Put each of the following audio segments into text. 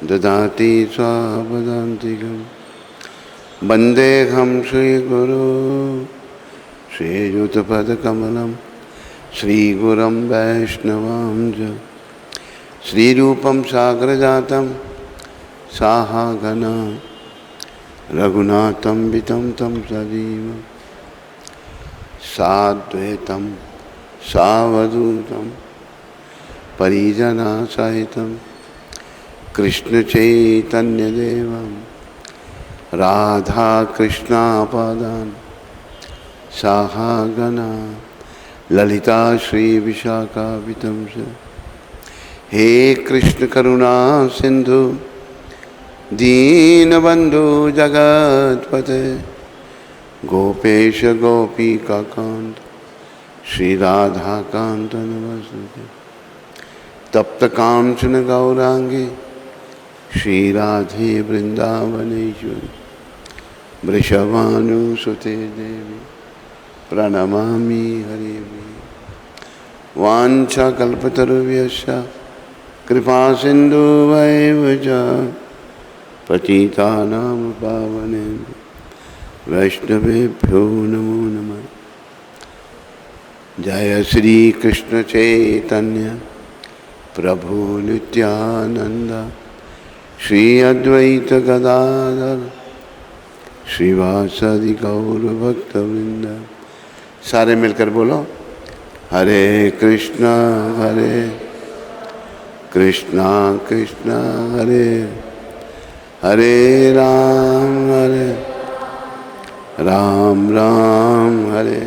ददाति स्वापदान्तिकं वन्देऽहं श्रीगुरो श्रीयुतपदकमलं श्रीगुरं वैष्णवां च श्रीरूपं साग्रजातं साहागना रघुनाथं वितं तं सजीव साद्वैतं सावधूतं परिजनसहितं कृष्णचैतन्यदेवं राधाकृष्णापादान् साहागना ललिता श्रीविशाखावितं च हे कृष्ण करुणा सिंधु दीनबंधु जगतपते गोपेश गोपिकाकांत श्री राधाकांत नमस्ते तप्त कांचन गौरांगी श्री राधे वृंदावनेश्वरी वृषभानुसुते देवी प्रणमामि हरि वाञ्छाकल्पतरुभ्यश्च कृपा सिन्धुभ्यैव च पतितानां पावनेभ्यो वैष्णवेभ्यो नमो नमः। जय श्री कृष्ण चैतन्य प्रभु नित्यानंद श्री अद्वैत गदाधर श्रीवासादि गौर भक्तवृंद। सारे मिलकर बोलो हरे कृष्णा कृष्णा हरे हरे राम राम हरे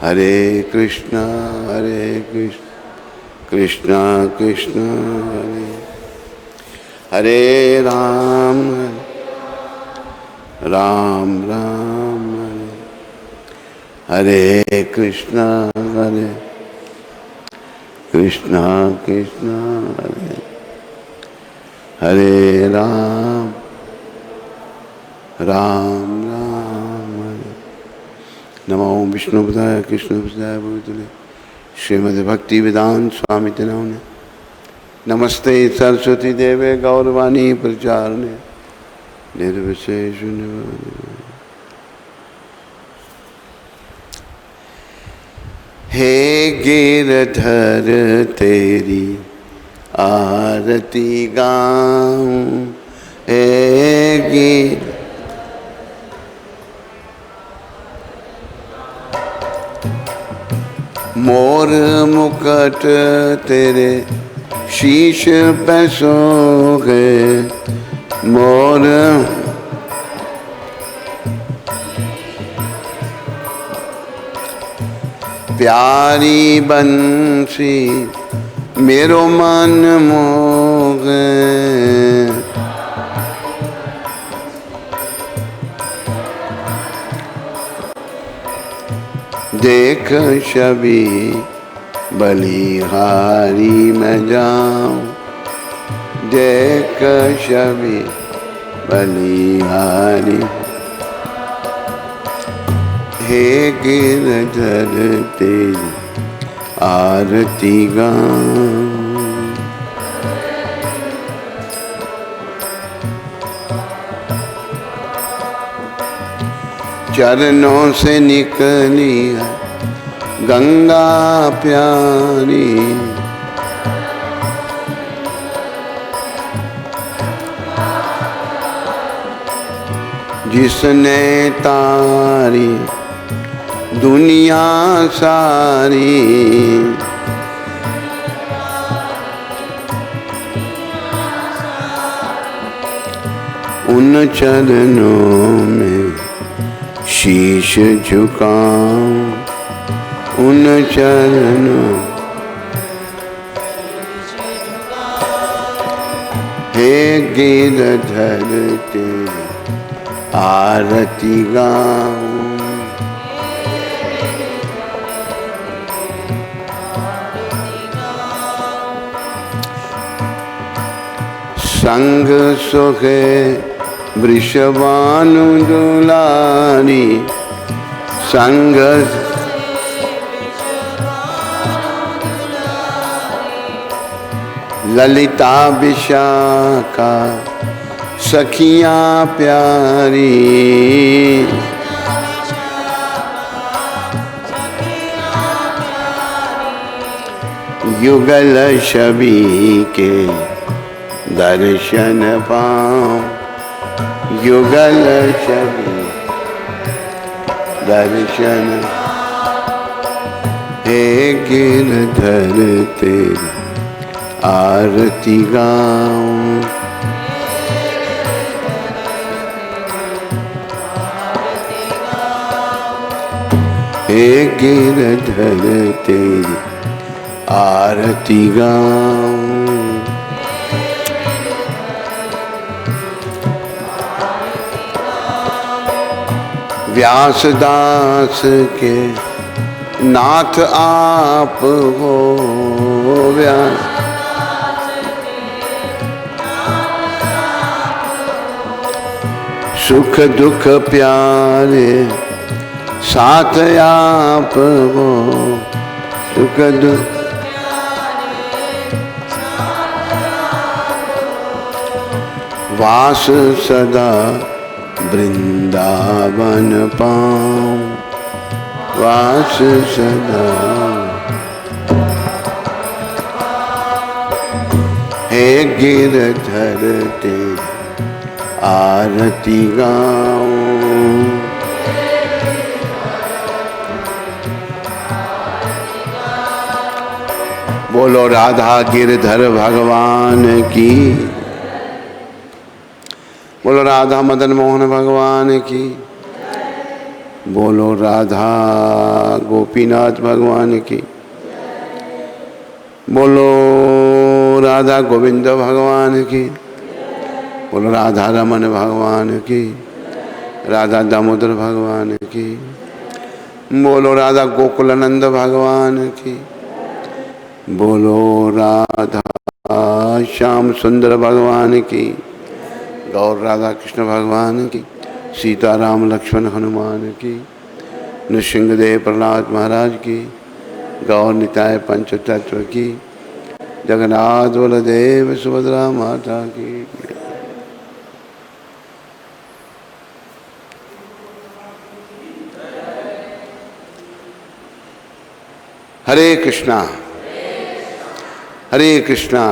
हरे कृष्णा कृष्णा कृष्णा हरे हरे राम राम हरे हरे कृष्णा कृष्णा कृष्णा हरे हरे राम राम हरे। नमो विष्णुपदाय कृष्णपदाय भूतले श्रीमद् भक्ति वेदांत स्वामी ने नमस्ते सरस्वती देवे गौरवाणी प्रचारणे निर्विशेष। हे गिरधर तेरी आरती गाऊं, हे गिर मोर मुकुट तेरे शीश पे सोगे, मोर प्यारी बंसी मेरो मन मोगे, देख छवि बलिहारी मैं जाऊं, देख छवि बलिहारी। हे गिरधर तेरी आरती गाऊं, चरणों से निकली है गंगा प्यारी, जिसने तारी दुनिया सारी, उन चरणों में शीश झुकाऊं, उन चरणों। हे गिरधर तेरी आरती गाऊं, संग सुखे वृषभानु दुलारी, संग ललिता विशाखा सखियां प्यारी, युगल छवि के दर्शन पाऊं, युगल छवि दर्शन। हे गिरधर तेरी आरती गाऊं, हे गिरधर तेरी आरती गाऊं। व्यासदास के नाथ आप हो, व्यास सुख दुख प्यारे साथ आप हो, सुख दुख वास सदा वृंदावन पाऊं, वास सदा। हे गिरधर तेरी आरती गाऊं, बोलो राधा गिरधर भगवान की, बोलो राधा मदन मोहन भगवान की, बोलो राधा गोपीनाथ भगवान की, बोलो राधा गोविंद भगवान की, बोलो राधा रमन भगवान की, राधा दामोदर भगवान की, बोलो राधा गोकुलानंद भगवान की, बोलो राधा श्याम सुंदर भगवान की, गौर राधा कृष्ण भगवान की, सीताराम लक्ष्मण हनुमान की, नृसिंहदेव प्रहलाद महाराज की, गौर निताय पंचतत्व की, जगन्नाथ बलदेव सुभद्रा माता की। हरे कृष्णा हरे कृष्णा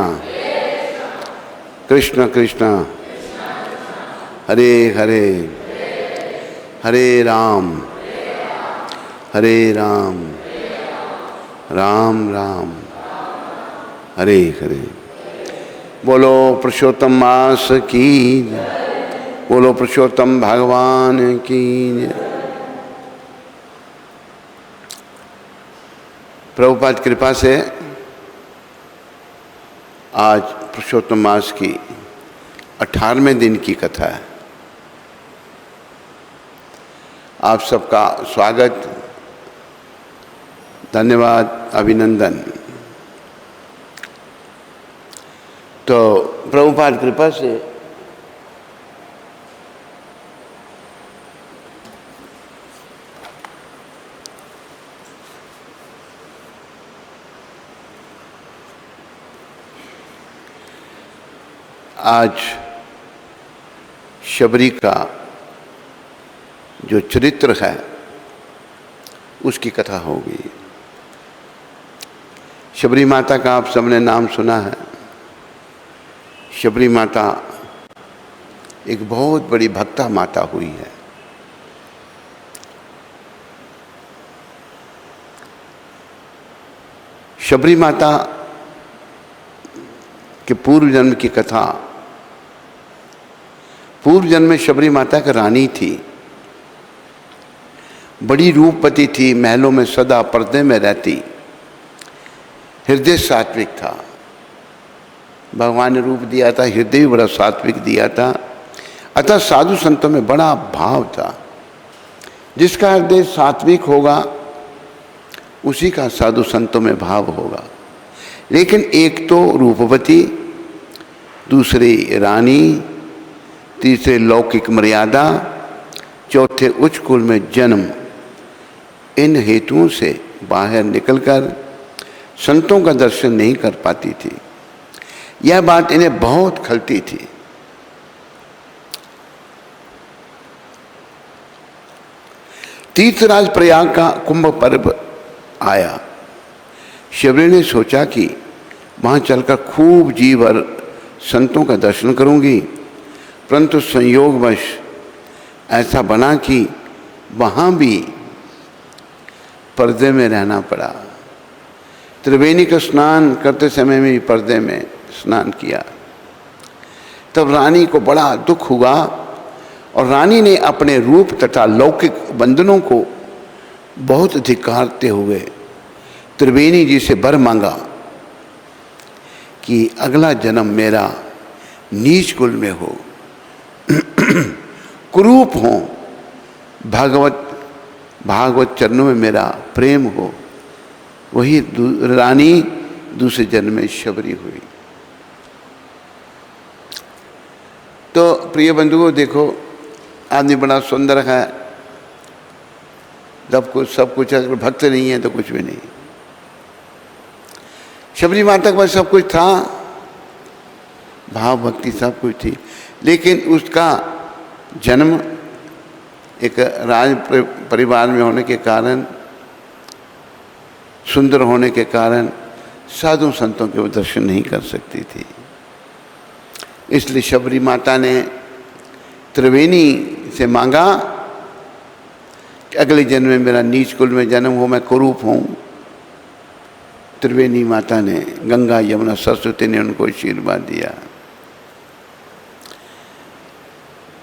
कृष्ण कृष्ण हरे हरे, हरे राम राम राम हरे हरे। बोलो पुरुषोत्तम मास की, बोलो पुरुषोत्तम भगवान की। प्रभुपाद कृपा से आज पुरुषोत्तम मास की 18वें दिन की कथा है। आप सबका स्वागत, धन्यवाद, अभिनंदन। तो प्रभुपाद कृपा से आज शबरी का जो चरित्र है उसकी कथा होगी। शबरी माता का आप सबने नाम सुना है। शबरी माता एक बहुत बड़ी भक्ता माता हुई है। शबरी माता के पूर्व जन्म की कथा। पूर्व जन्म में शबरी माता की रानी थी, बड़ी रूपवती थी, महलों में सदा पर्दे में रहती, हृदय सात्विक था। भगवान ने रूप दिया था, हृदय भी बड़ा सात्विक दिया था, अतः साधु संतों में बड़ा भाव था। जिसका हृदय सात्विक होगा उसी का साधु संतों में भाव होगा। लेकिन एक तो रूपवती, दूसरी रानी, तीसरे लौकिक मर्यादा, चौथे उच्च कुल में जन्म, इन हेतुओं से बाहर निकलकर संतों का दर्शन नहीं कर पाती थी। यह बात इन्हें बहुत खलती थी। तीर्थराज प्रयाग का कुंभ पर्व आया। शबरी ने सोचा कि वहाँ चलकर खूब जी भर संतों का दर्शन करूंगी, परंतु संयोगवश ऐसा बना कि वहाँ भी पर्दे में रहना पड़ा। त्रिवेणी का स्नान करते समय में भी पर्दे में स्नान किया। तब रानी को बड़ा दुख हुआ और रानी ने अपने रूप तथा लौकिक बंधनों को बहुत धिक्कारते हुए त्रिवेणी जी से वर मांगा कि अगला जन्म मेरा नीच कुल में हो, कुरूप हो, भागवत चरणों में मेरा प्रेम हो। वही रानी दूसरे जन्म में शबरी हुई। तो प्रिय बंधुओं, देखो आदमी बड़ा सुंदर है, सब कुछ अगर भक्त नहीं है तो कुछ भी नहीं। शबरी माता के पास सब कुछ था, भाव भक्ति सब कुछ थी, लेकिन उसका जन्म एक राज परिवार में होने के कारण, सुंदर होने के कारण साधु संतों के वो दर्शन नहीं कर सकती थी। इसलिए शबरी माता ने त्रिवेणी से मांगा कि अगले जन्म में मेरा नीच कुल में जन्म हो, मैं कुरूप हूँ। त्रिवेणी माता ने, गंगा यमुना सरस्वती ने उनको आशीर्वाद दिया।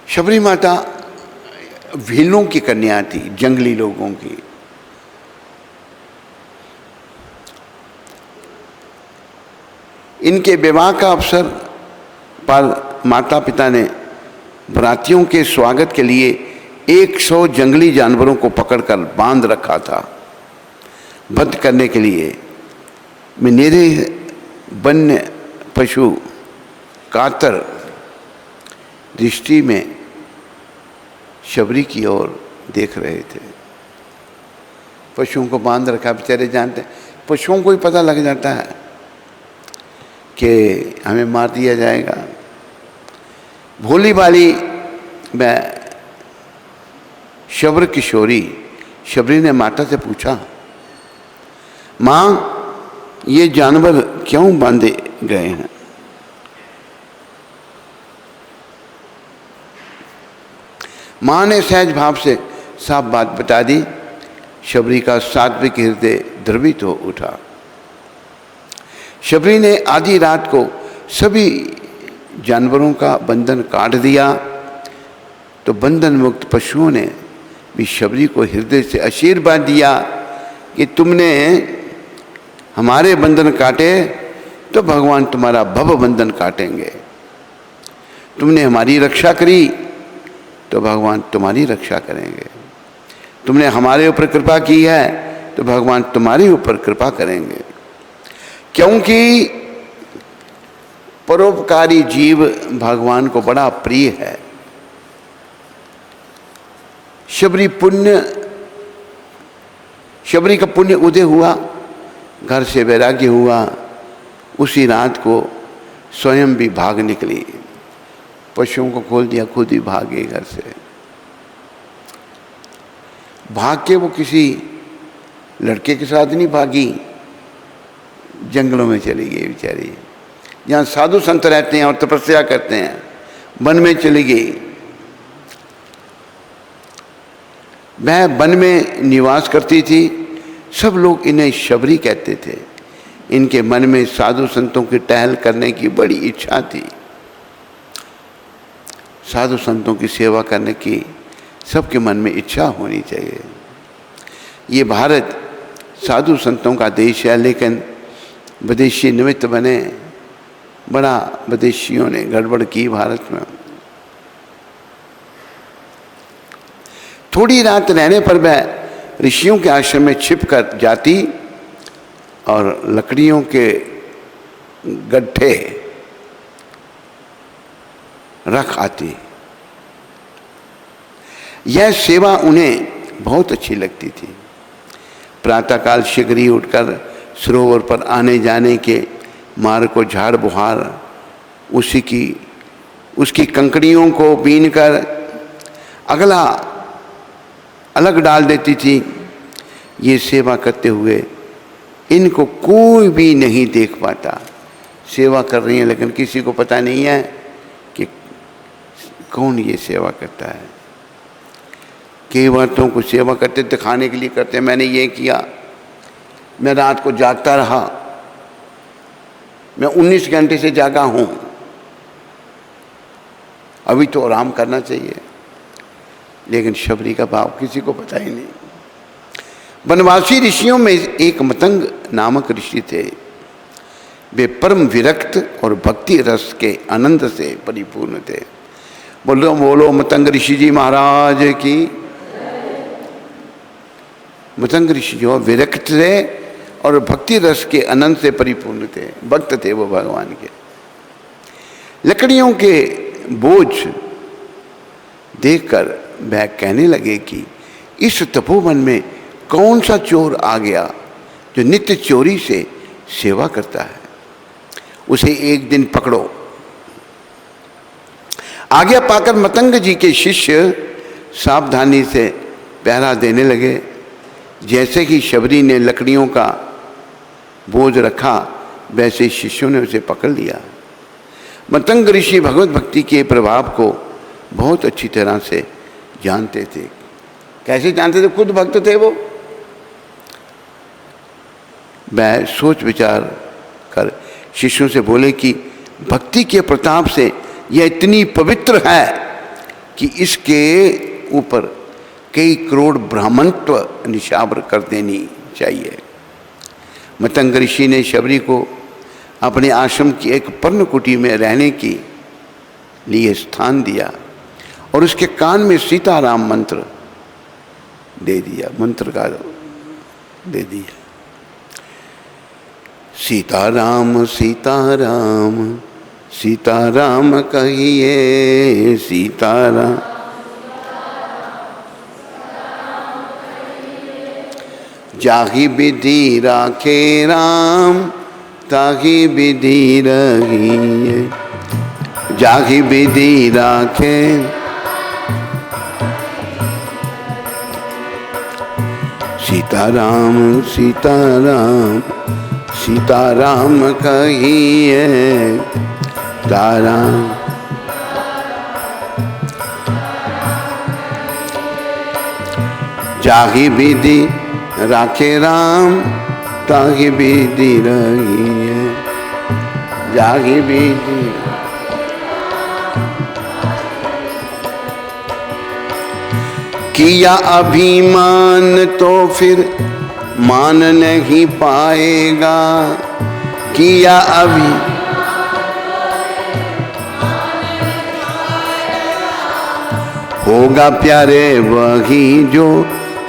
शबरी माता भीलों की कन्या थी, जंगली लोगों की। इनके विवाह का अवसर पर माता पिता ने बरातियों के स्वागत के लिए 100 जंगली जानवरों को पकड़कर बांध रखा था, वध करने के लिए। मेरे वन्य पशु कातर दृष्टि में शबरी की ओर देख रहे थे। पशुओं को बांध रखा, बेचारे जानते, पशुओं को ही पता लग जाता है कि हमें मार दिया जाएगा। भोली भाली मैं शब्र किशोरी शबरी ने माता से पूछा, माँ ये जानवर क्यों बांधे गए हैं? माँ ने सहज भाव से साफ बात बता दी। शबरी का सात्विक हृदय द्रवित हो उठा। शबरी ने आधी रात को सभी जानवरों का बंधन काट दिया, तो बंधन मुक्त पशुओं ने भी शबरी को हृदय से आशीर्वाद दिया कि तुमने हमारे बंधन काटे तो भगवान तुम्हारा भव बंधन काटेंगे। तुमने हमारी रक्षा करी तो भगवान तुम्हारी रक्षा करेंगे। तुमने हमारे ऊपर कृपा की है तो भगवान तुम्हारे ऊपर कृपा करेंगे। क्योंकि परोपकारी जीव भगवान को बड़ा प्रिय है। शबरी का पुण्य उदय हुआ, घर से वैराग्य हुआ। उसी रात को स्वयं भी भाग निकली, पशुओं को खोल दिया, खुद ही भागे घर से। भाग के वो किसी लड़के के साथ नहीं भागी, जंगलों में चली गई बेचारी, जहाँ साधु संत रहते हैं और तपस्या करते हैं, वन में चली गई। वह वन में निवास करती थी। सब लोग इन्हें शबरी कहते थे। इनके मन में साधु संतों की टहल करने की बड़ी इच्छा थी। साधु संतों की सेवा करने की सबके मन में इच्छा होनी चाहिए। ये भारत साधु संतों का देश है, लेकिन विदेशी निमित्त बने, बड़ा विदेशियों ने गड़बड़ की भारत में। थोड़ी रात रहने पर वह ऋषियों के आश्रम में छिप कर जाती और लकड़ियों के गड्ढे रख आती। यह सेवा उन्हें बहुत अच्छी लगती थी। प्रातःकाल शीघ्र ही उठकर सरोवर पर आने जाने के मार्ग को झाड़ बुहार उसकी कंकड़ियों को बीन कर अगला अलग डाल देती थी। ये सेवा करते हुए इनको कोई भी नहीं देख पाता। सेवा कर रही हैं लेकिन किसी को पता नहीं है कि कौन ये सेवा करता है। कई औरतों को सेवा करते दिखाने के लिए करते, मैंने ये किया, मैं रात को जागता रहा, मैं 19 घंटे से जागा हूँ, अभी तो आराम करना चाहिए। लेकिन शबरी का भाव किसी को पता ही नहीं। वनवासी ऋषियों में एक मतंग नामक ऋषि थे। वे परम विरक्त और भक्ति रस के आनंद से परिपूर्ण थे। बोलो बोलो मतंग ऋषि जी महाराज की। मतंग ऋषि जो विरक्त थे और भक्ति रस के आनंद से परिपूर्ण थे, भक्त थे वो भगवान के। लकड़ियों के बोझ देखकर वह कहने लगे कि इस तपोवन में कौन सा चोर आ गया जो नित्य चोरी से सेवा करता है, उसे एक दिन पकड़ो। आज्ञा पाकर मतंग जी के शिष्य सावधानी से पहरा देने लगे। जैसे ही शबरी ने लकड़ियों का बोझ रखा वैसे शिष्यों ने उसे पकड़ लिया। मतंग ऋषि भगवत भक्ति के प्रभाव को बहुत अच्छी तरह से जानते थे। कैसे जानते थे? खुद भक्त थे वो। वह सोच विचार कर शिष्यों से बोले कि भक्ति के प्रताप से यह इतनी पवित्र है कि इसके ऊपर कई करोड़ ब्राह्मणत्व निशावर कर देनी चाहिए। मतंग ऋषि ने शबरी को अपने आश्रम की एक पर्णकुटी में रहने के लिए स्थान दिया और उसके कान में सीताराम मंत्र दे दिया, मंत्र का दे दिया। सीताराम सीताराम सीताराम कहिए, सीताराम जाहि विधि राखे राम ताहि विधि रहिए। जाहि विधि राखे सीताराम सीताराम सीताराम कहिए, ताराम जाहि विधि राखे राम ताहि विधि रहिए। जाहि विधि किया अभिमान तो फिर मान नहीं पाएगा। किया अभी होगा प्यारे वही जो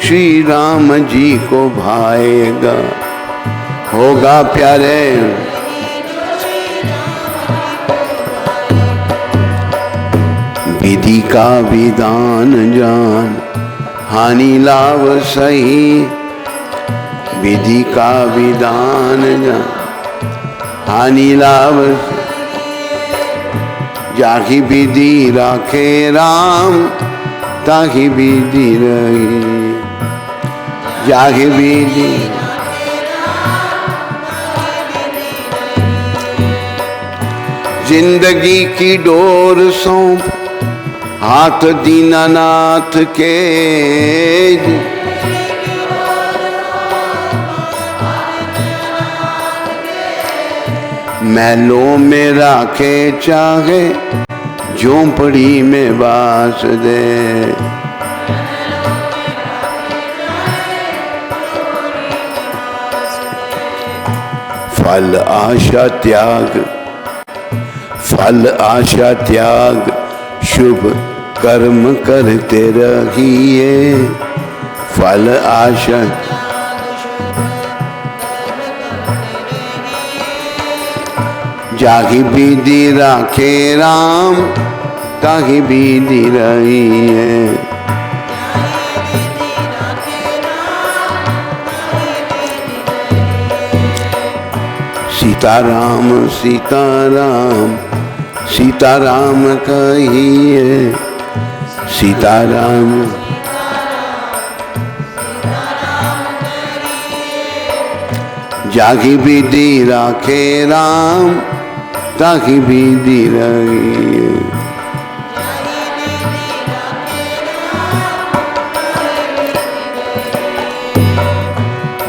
श्री राम जी को भाएगा। होगा प्यारे विधि का विधान जान हानि लाभ सही। विधि का विधान जान हानि लाभ। जाहि विधि राखे राम ताहि विधि रही। जाहि विधि जिंदगी की डोर सौंप हाथ दीनानाथ के। महलों में राखे चाहे झोंपड़ी में बास दे। फल आशा त्याग फल आशा त्याग शुभ कर्म करते रहिए। फल आशा जाहि विधि राखे राम ताहि विधि रहिए। सीताराम सीताराम सीताराम कहिए सीताराम। जागी विधि राखे राम ताकि विधि रहिए।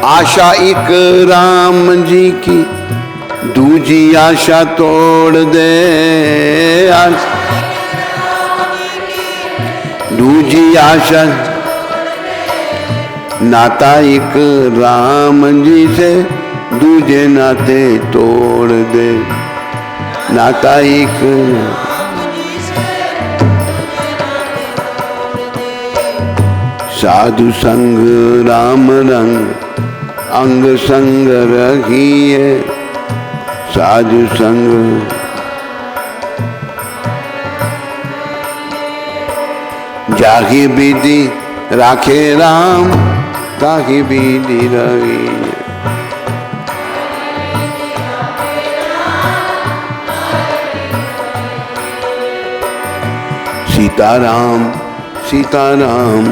आशा एक राम जी की दूजी आशा तोड़ दे। दूजी आशा नाता एक राम जी से दूजे नाते तोड़ दे। नाता एक साधु संग राम रंग अंग संग रखिए। साधु संग जागी विधि राखे राम ताकि विधि रहिए। सीताराम सीताराम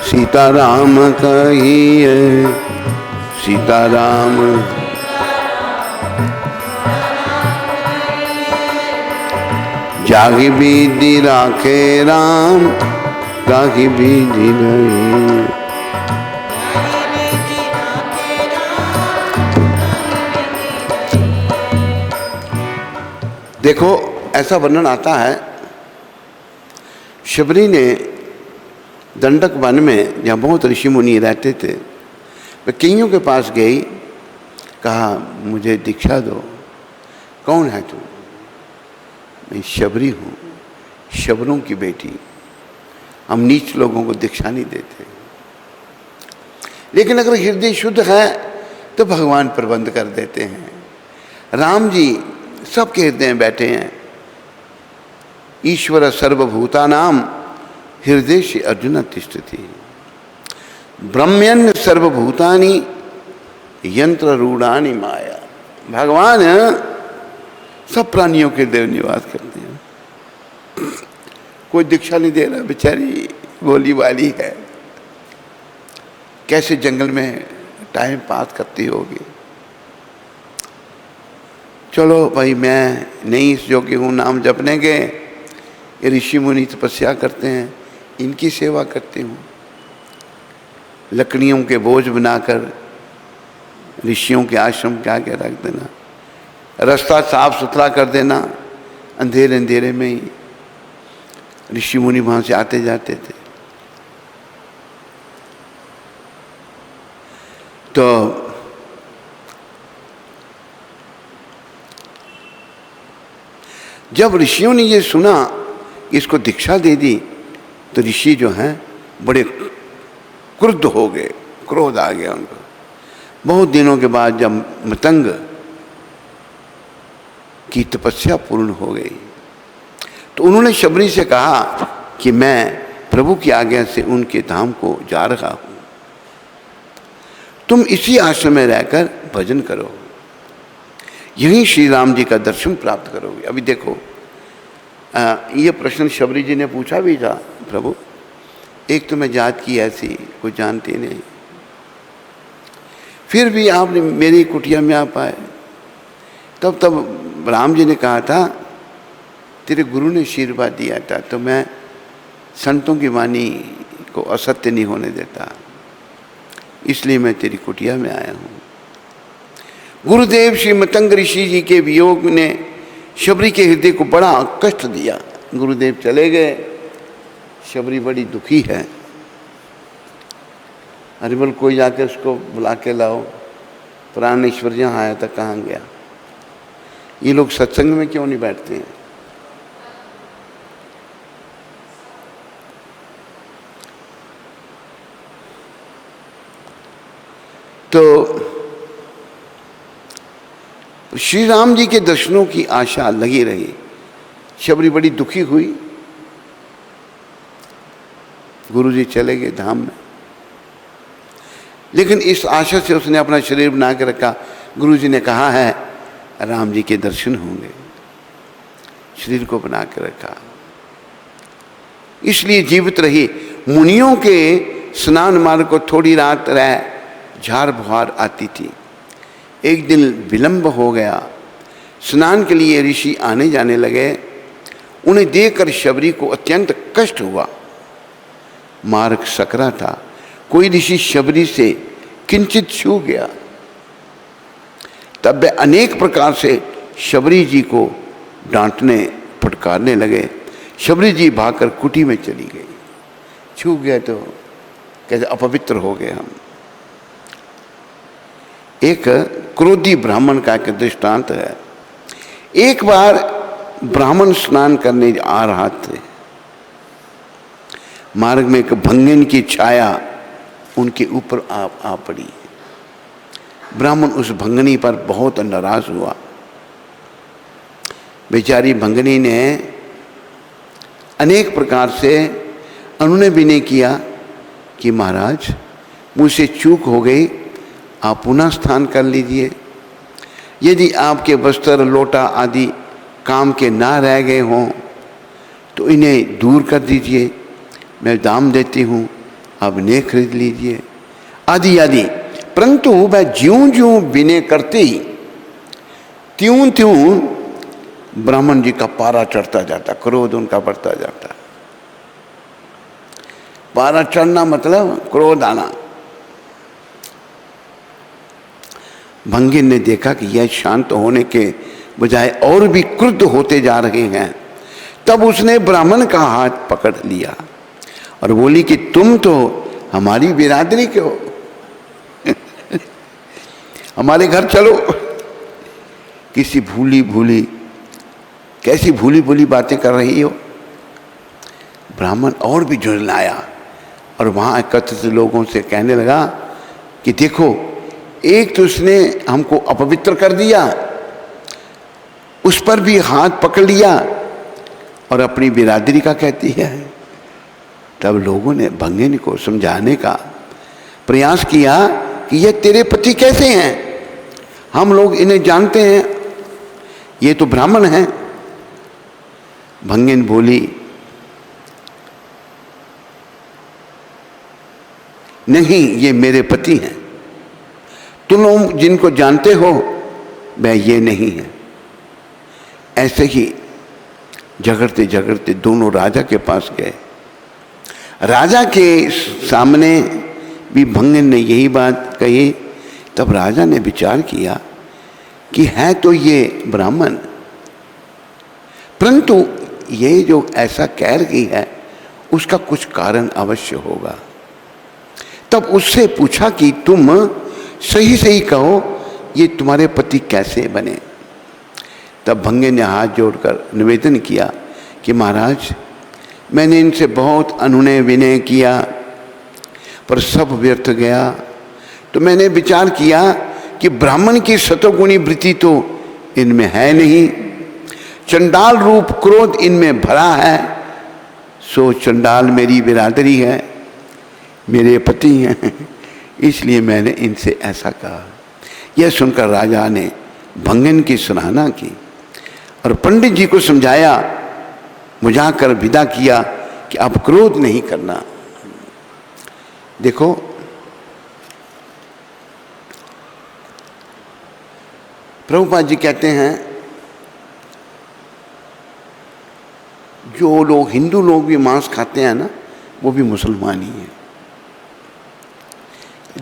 सीताराम कहिए सीताराम। जागी विधि राखे राम ताकि विधि नहीं। देखो ऐसा वर्णन आता है, शबरी ने दंडक वन में जहाँ बहुत ऋषि मुनि रहते थे, वे कईयों के पास गई, कहा मुझे दीक्षा दो। कौन है तू? मैं शबरी हूँ, शबरों की बेटी। हम नीच लोगों को दीक्षा नहीं देते, लेकिन अगर हृदय शुद्ध है तो भगवान प्रबंध कर देते हैं। राम जी सबके हृदय में बैठे हैं। ईश्वर सर्वभूतानाम हृदय से अर्जुन तिष्ठति। ब्रह्मण्य सर्वभूतानि यंत्र रूढ़ानि माया। भगवान सब प्राणियों के हृदय निवास करते हैं। कोई दीक्षा नहीं दे रहा, बेचारी बोली वाली है, कैसे जंगल में टाइम पास करती होगी। चलो भाई मैं नहीं इस योग्य हूँ नाम जपने के, ये ऋषि मुनि तपस्या करते हैं, इनकी सेवा करती हूँ। लकड़ियों के बोझ बनाकर ऋषियों के आश्रम के आगे रख देना, रास्ता साफ सुथरा कर देना। अंधेरे अंधेरे में ही ऋषि मुनि वहाँ से आते जाते थे। तो जब ऋषियों ने ये सुना, इसको दीक्षा दे दी, तो ऋषि जो हैं बड़े क्रुद्ध हो गए, क्रोध आ गया उनको। बहुत दिनों के बाद जब मतंग की तपस्या पूर्ण हो गई, तो उन्होंने शबरी से कहा कि मैं प्रभु की आज्ञा से उनके धाम को जा रहा हूं, तुम इसी आश्रम में रहकर भजन करो, यहीं श्री राम जी का दर्शन प्राप्त करोगे। अभी देखो ये प्रश्न शबरी जी ने पूछा भी था, प्रभु एक तो मैं जात की ऐसी कुछ जानती नहीं, फिर भी आपने मेरी कुटिया में आ पाए। तब राम जी ने कहा था तेरे गुरु ने आशीर्वाद दिया था, तो मैं संतों की वाणी को असत्य नहीं होने देता, इसलिए मैं तेरी कुटिया में आया हूँ। गुरुदेव श्री मतंग ऋषि जी के वियोग ने शबरी के हृदय को बड़ा कष्ट दिया। गुरुदेव चले गए, शबरी बड़ी दुखी है। अरे बोल कोई जाके उसको बुला के लाओ, प्राणेश्वर यहाँ आया था, कहाँ गया? ये लोग सत्संग में क्यों नहीं बैठते हैं? तो श्री राम जी के दर्शनों की आशा लगी रही। शबरी बड़ी दुखी हुई। गुरु जी चले गए धाम में, लेकिन इस आशा से उसने अपना शरीर बना के रखा। गुरु जी ने कहा है राम जी के दर्शन होंगे। शरीर को बना के रखा, इसलिए जीवित रही। मुनियों के स्नान मार्ग को थोड़ी रात रह झाड़ बुहार आती थी। एक दिन विलंब हो गया, स्नान के लिए ऋषि आने जाने लगे। उन्हें देखकर शबरी को अत्यंत कष्ट हुआ। मार्ग सकरा था, कोई ऋषि शबरी से किंचित छू गया, तब वे अनेक प्रकार से शबरी जी को डांटने फटकारने लगे। शबरी जी भागकर कुटी में चली गई। छू गया तो कैसे अपवित्र हो गए हम। एक क्रोधी ब्राह्मण का एक दृष्टांत है। एक बार ब्राह्मण स्नान करने आ रहा थे, मार्ग में एक भंगिन की छाया उनके ऊपर आ पड़ी। ब्राह्मण उस भंगनी पर बहुत नाराज हुआ। बेचारी भंगनी ने अनेक प्रकार से अनुनय विनय किया कि महाराज मुझसे चूक हो गई, आप पुनः स्नान कर लीजिए। यदि आपके वस्त्र लोटा आदि काम के ना रह गए हों तो इन्हें दूर कर दीजिए, मैं दाम देती हूँ, आप इन्हें खरीद लीजिए आदि आदि। परंतु वह ज्यों ज्यों विनय करती त्यों त्यों ब्राह्मण जी का पारा चढ़ता जाता, क्रोध उनका बढ़ता जाता। पारा चढ़ना मतलब क्रोध आना। भंगिन ने देखा कि यह शांत होने के बजाय और भी क्रुद्ध होते जा रहे हैं। तब उसने ब्राह्मण का हाथ पकड़ लिया और बोली कि तुम तो हमारी बिरादरी के हो, हमारे घर चलो। किसी कैसी भूली भूली बातें कर रही हो। ब्राह्मण और भी झुरलाया और वहाँ एकत्रित लोगों से कहने लगा कि देखो, एक तो उसने हमको अपवित्र कर दिया, उस पर भी हाथ पकड़ लिया और अपनी बिरादरी का कहती है। तब लोगों ने भंगिन को समझाने का प्रयास किया कि ये तेरे पति कैसे हैं, हम लोग इन्हें जानते हैं, ये तो ब्राह्मण हैं। भंगिन बोली, नहीं, ये मेरे पति हैं, तुम लोग जिनको जानते हो वह ये नहीं है। ऐसे ही झगड़ते झगड़ते दोनों राजा के पास गए। राजा के सामने भी भंगिन ने यही बात कही। तब राजा ने विचार किया कि है तो ये ब्राह्मण, परंतु ये जो ऐसा कह रही है उसका कुछ कारण अवश्य होगा। तब उससे पूछा कि तुम सही सही कहो, ये तुम्हारे पति कैसे बने। तब भंगिन ने हाथ जोड़कर निवेदन किया कि महाराज, मैंने इनसे बहुत अनुनय विनय किया पर सब व्यर्थ गया। तो मैंने विचार किया कि ब्राह्मण की सतोगुणी वृत्ति तो इनमें है नहीं, चंडाल रूप क्रोध इनमें भरा है। सो चंडाल मेरी बिरादरी है, मेरे पति हैं, इसलिए मैंने इनसे ऐसा कहा। यह सुनकर राजा ने भंगिन की सराहना की और पंडित जी को समझाया, बुझाकर विदा किया कि अब क्रोध नहीं करना। देखो, प्रभुपाद जी कहते हैं जो लोग, हिंदू लोग भी मांस खाते हैं ना, वो भी मुसलमान ही हैं।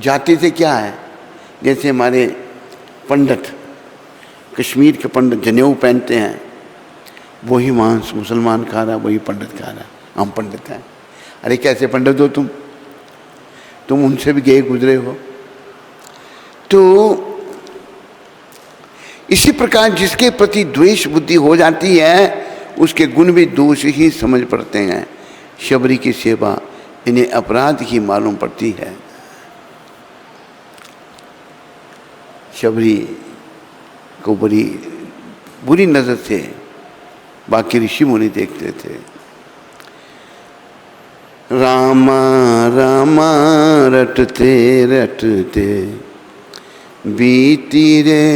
जाति से क्या है, जैसे हमारे पंडित, कश्मीर के पंडित जनेऊ पहनते हैं, वही मांस मुसलमान खा रहा, वही पंडित खा रहा। हम पंडित हैं। अरे कैसे पंडित हो तुम उनसे भी गए गुजरे हो। तो इसी प्रकार जिसके प्रति द्वेष बुद्धि हो जाती है उसके गुण भी दोष ही समझ पड़ते हैं। शबरी की सेवा इन्हें अपराध ही मालूम पड़ती है। शबरी को बड़ी बुरी नजर से बाकी ऋषि मुनि देखते थे। रामा रामा रटते रटते बीती रे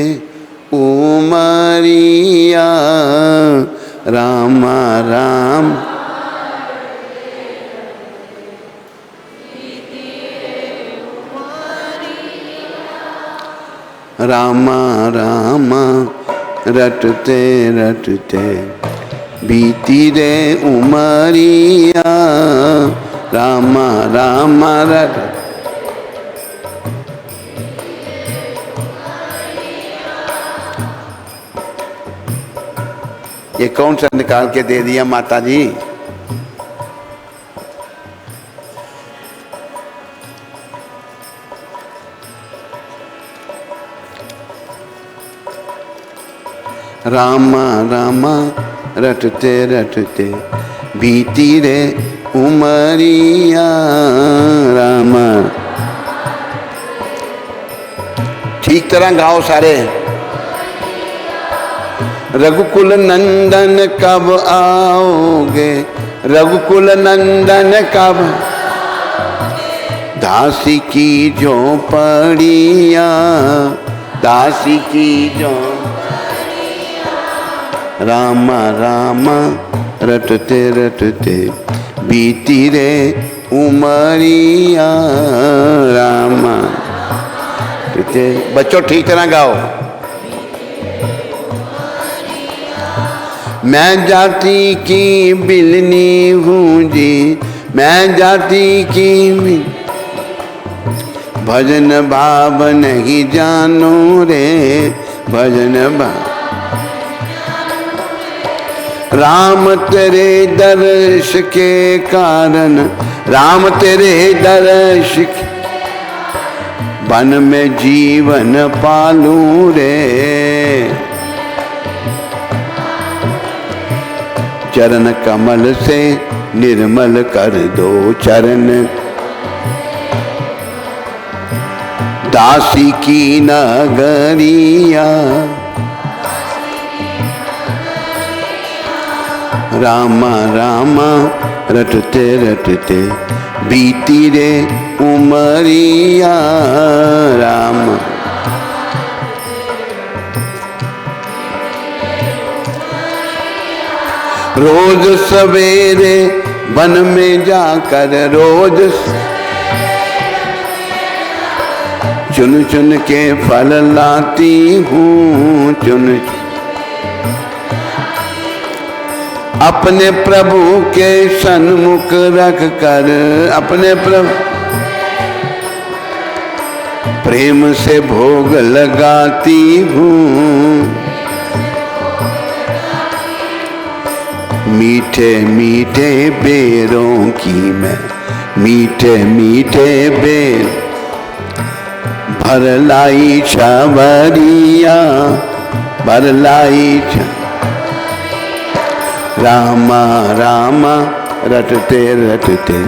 उमरिया, राम राम। राम राम रटते रटते बीती रे उमरिया। राम राम रट। ये कौन सा निकाल के दे दिया माता जी? राम राम रटते रटते बीती रे उमरिया। राम। ठीक तरह गाओ सारे। रघुकुल नंदन कब आओगे, रघुकुल नंदन कब। दासी की झोपड़िया, दासी की जो। राम राम रटते रटते बीती रे उमरिया। राम रटते। बच्चों ठीक तरह गाओ। मैं जाति की बिलनी हूँ जी, मैं जाति की भजन भाव नहीं जानो रे, भजन भाव। राम तेरे दर्श के कारण, राम तेरे दर्श के वन में जीवन पालूं रे। चरण कमल से निर्मल कर दो चरण, दासी की नगरिया। राम राम रटते रटते बीती रे उमरिया। राम। रोज सवेरे वन में जाकर, रोज चुन चुन के फल लाती हूँ, चुन अपने प्रभु के सन्मुख रख कर, अपने प्रभु प्रेम से भोग लगाती हूँ। मीठे मीठे बेरों की मैं, मीठे मीठे बेर भर लाई छवरिया, भर लाई छ। राम राम रटते रटते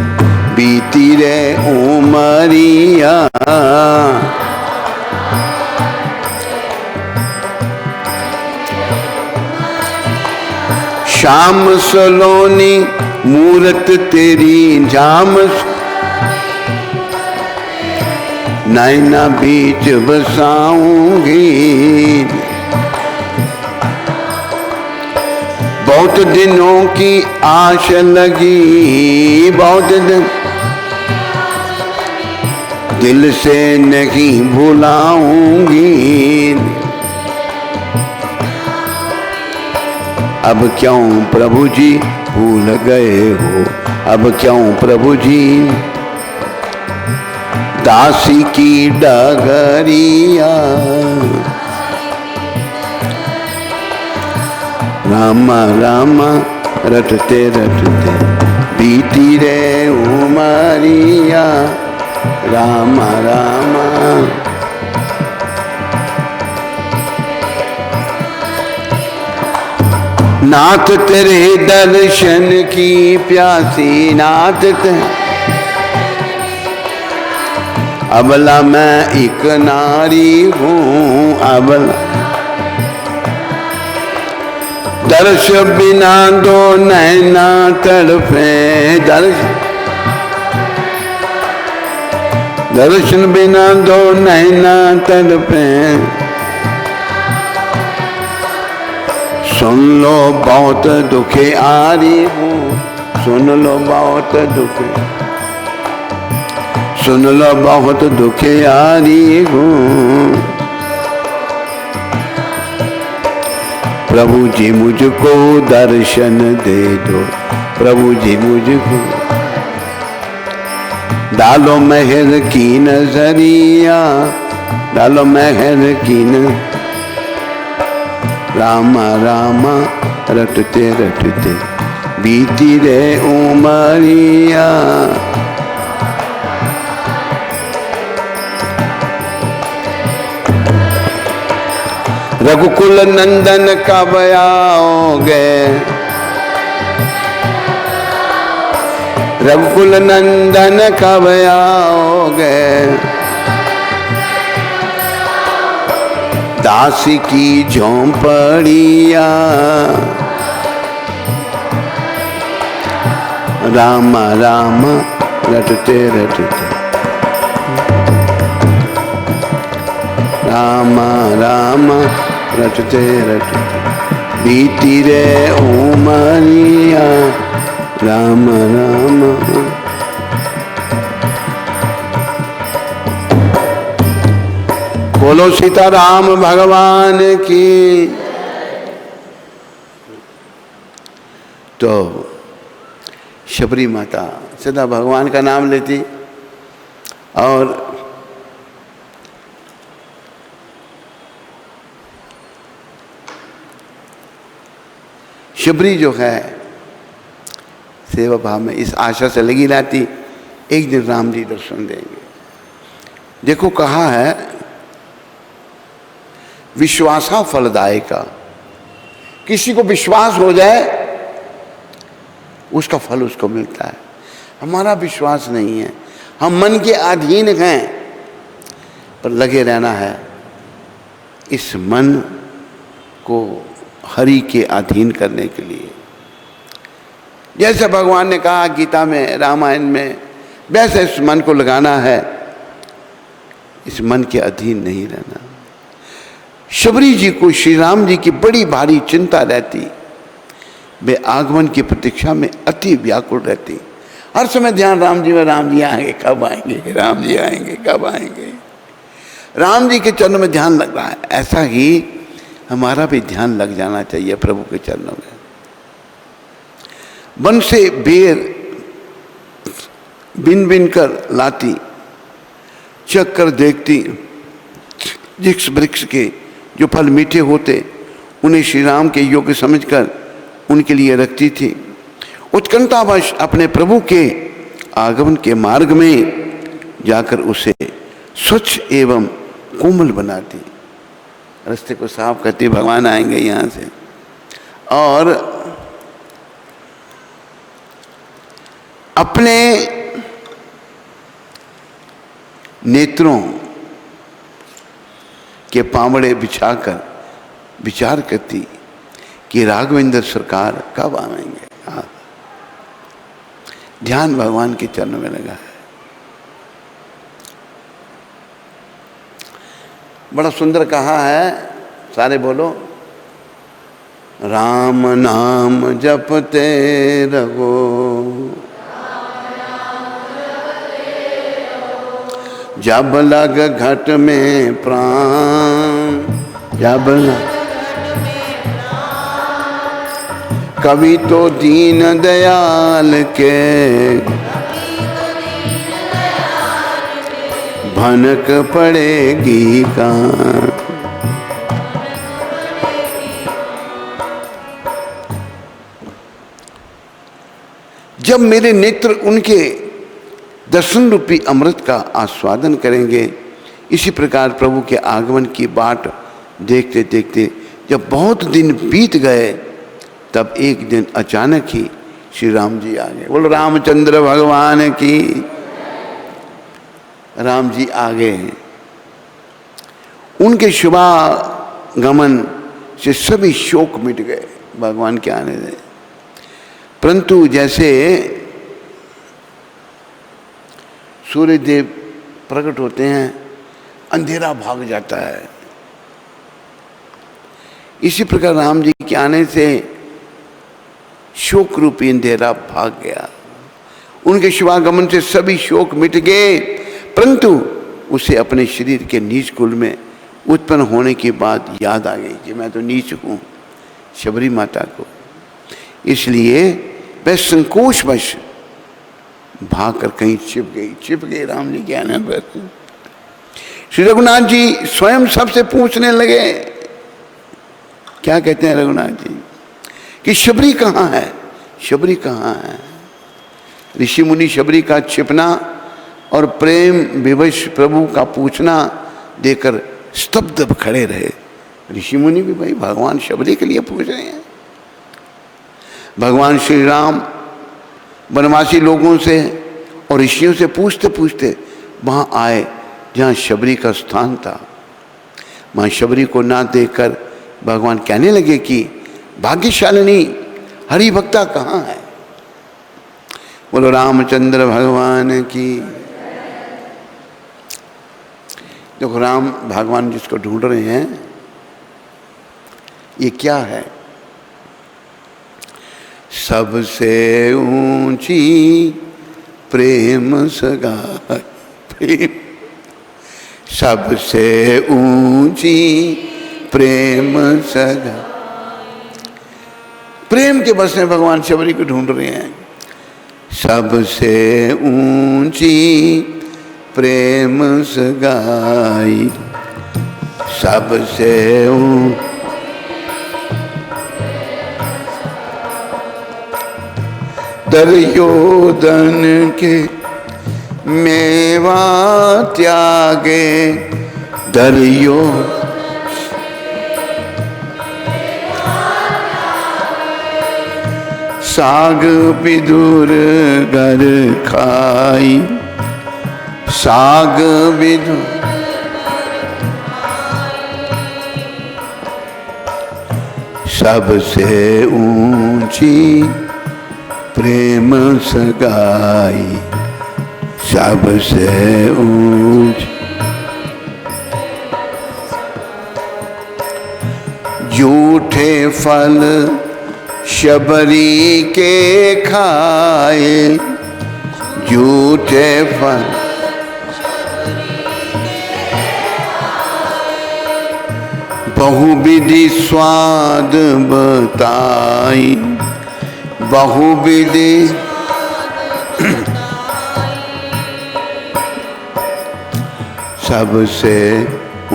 बीती रे उमरिया। श्याम सलोनी मूरत तेरी जाम, नैना बीच बसाऊंगी। बहुत दिनों की आश लगी, बहुत दिन दिल से नहीं भुलाऊंगी। अब क्यों प्रभु जी भूल गए हो, अब क्यों प्रभु जी दासी की डगरिया। राम राम रटते रटते बीती रे उमरिया। राम राम। नाथ तेरे दर्शन की प्यासी, नाथ अबला मैं एक नारी हूँ, अबला दर्श बिना दो नैना तड़पे, दर्शन बिना दो नैना तड़पे। सुन लो बहुत दुखे आरी हूँ, सुन लो बहुत दुखे, सुन लो बहुत दुखे आरी हूँ। प्रभु जी मुझको दर्शन दे दो, प्रभु जी मुझको डालो मेहर की नजरिया, डालो मेहर की न रामा रामा रटते रटते बीती रे उमरिया। रघुकुल नंदन कब आओगे, रघुकुल नंदन कब आओगे, दासी की झोंपड़िया। रामा रामा रटते रटते, रामा रामा रटते रटते बीती रे उमरिया। राम राम। बोलो सीताराम भगवान की। तो शबरी माता सदा भगवान का नाम लेती और शबरी जो है सेवा भाव में इस आशा से लगी रहती एक दिन राम जी दर्शन देंगे। देखो कहा है विश्वासा फलदायका, किसी को विश्वास हो जाए उसका फल उसको मिलता है। हमारा विश्वास नहीं है, हम मन के अधीन हैं, पर लगे रहना है इस मन को हरि के अधीन करने के लिए। जैसे भगवान ने कहा गीता में, रामायण में, वैसे इस मन को लगाना है, इस मन के अधीन नहीं रहना। शबरी जी को श्री राम जी की बड़ी भारी चिंता रहती, वे आगमन की प्रतीक्षा में अति व्याकुल रहती। हर समय ध्यान राम जी में, राम जी आएंगे कब आएंगे, राम जी आएंगे कब आएंगे। राम जी के चरणों में ध्यान लग रहा है, ऐसा ही हमारा भी ध्यान लग जाना चाहिए प्रभु के चरणों में। वन से बेर बिन बिन कर लाती, चख कर देखती, जिस वृक्ष के जो फल मीठे होते उन्हें श्री राम के योग्य समझकर उनके लिए रखती थी। उत्कंठावश अपने प्रभु के आगमन के मार्ग में जाकर उसे स्वच्छ एवं कोमल बनाती, रास्ते को साफ करती, भगवान आएंगे यहाँ से। और अपने नेत्रों के पावड़े बिछाकर विचार करती कि राघवेंद्र सरकार कब आएंगे। हाँ, ध्यान भगवान के चरणों में लगा है। बड़ा सुंदर कहा है, सारे बोलो। राम नाम जपते रहो, जब लग घट में प्राण, जब लग कभी तो दीन दयाल के भनक पड़ेगी कान। जब मेरे नेत्र उनके दर्शन रूपी अमृत का आस्वादन करेंगे, इसी प्रकार प्रभु के आगमन की बाट देखते देखते जब बहुत दिन बीत गए, तब एक दिन अचानक ही श्री राम जी आ गए। बोलो रामचंद्र भगवान की। राम जी आ गए। उनके शुभागमन से सभी शोक मिट गए भगवान के आने से। परंतु जैसे सूर्य देव प्रकट होते हैं, अंधेरा भाग जाता है, इसी प्रकार राम जी के आने से शोक रूपी अंधेरा भाग गया। उनके शुभागमन से सभी शोक मिट गए, परंतु उसे अपने शरीर के नीच कुल में उत्पन्न होने की बात याद आ गई कि मैं तो नीच हूँ शबरी माता को। इसलिए वह संकोचवश भाग कर कहीं छिप गई राम जी के आने पर। श्री रघुनाथ जी स्वयं सबसे पूछने लगे, क्या कहते हैं रघुनाथ जी कि शबरी कहाँ है, शबरी कहाँ है। ऋषि मुनि शबरी का छिपना और प्रेम विवश प्रभु का पूछना देखकर स्तब्ध खड़े रहे। ऋषि मुनि भी भाई भगवान शबरी के लिए पूछ रहे हैं। भगवान श्री राम वनवासी लोगों से और ऋषियों से पूछते पूछते वहाँ आए जहाँ शबरी का स्थान था। वहाँ शबरी को ना देखकर भगवान कहने लगे कि भाग्यशालिनी हरि भक्ता कहाँ है। बोलो रामचंद्र भगवान की। देखो राम भगवान जिसको ढूंढ रहे हैं ये क्या है। सबसे ऊंची प्रेम सगाई, प्रेम सबसे ऊंची प्रेम सगाई। प्रेम के बस में भगवान शबरी को ढूंढ रहे हैं। सबसे ऊंची प्रेम सगाई, सबसे दुर्योधन के मेवा त्यागे, दुर्योधन साग विदुर घर खाई, साग विदुर सबसे ऊंची प्रेम सगाई, सबसे ऊंची। झूठे फल शबरी के खाए, झूठे फल बहुविधि स्वाद बताई, बहुविधि सबसे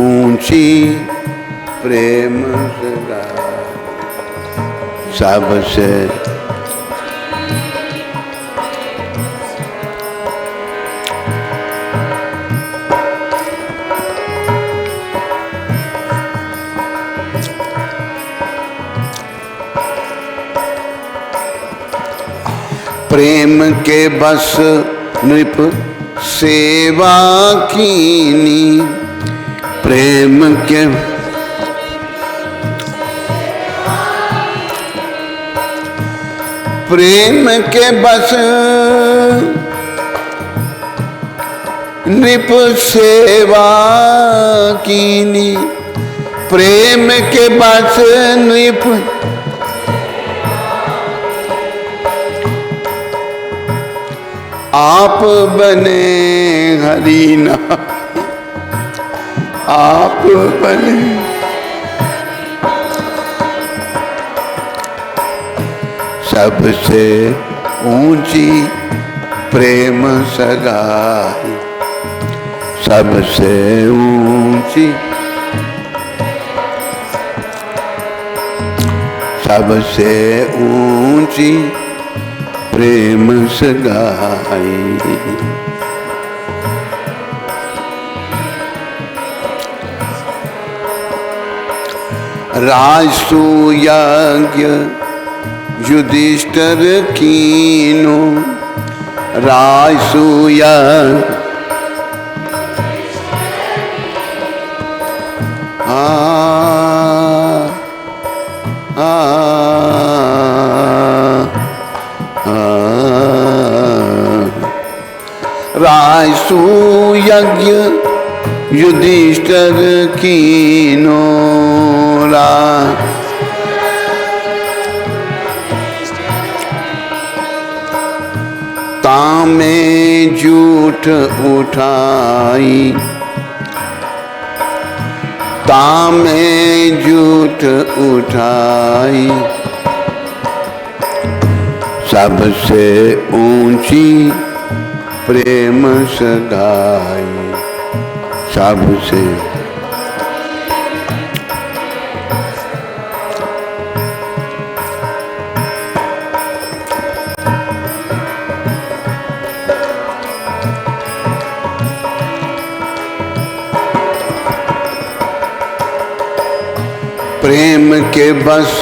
ऊंची प्रेम सगाई, सबसे प्रेम के बस नृप सेवा कीनी, प्रेम के प्रेम के बस नृप सेवा कीनी, प्रेम के बस नृप आप बने हरि नाम, आप बने सबसे ऊंची प्रेम सगाई, सबसे ऊंची सबसे ऊंची प्रेम सगाई। राजसूयज्ञ युधिष्ठिर कीनो, राजसूय राजसूयज्ञ युधिष्ठिर कीनो, तामे झूठ उठाई, तामे झूठ उठाई, सबसे ऊंची प्रेम सगाई, सबसे प्रेम के बस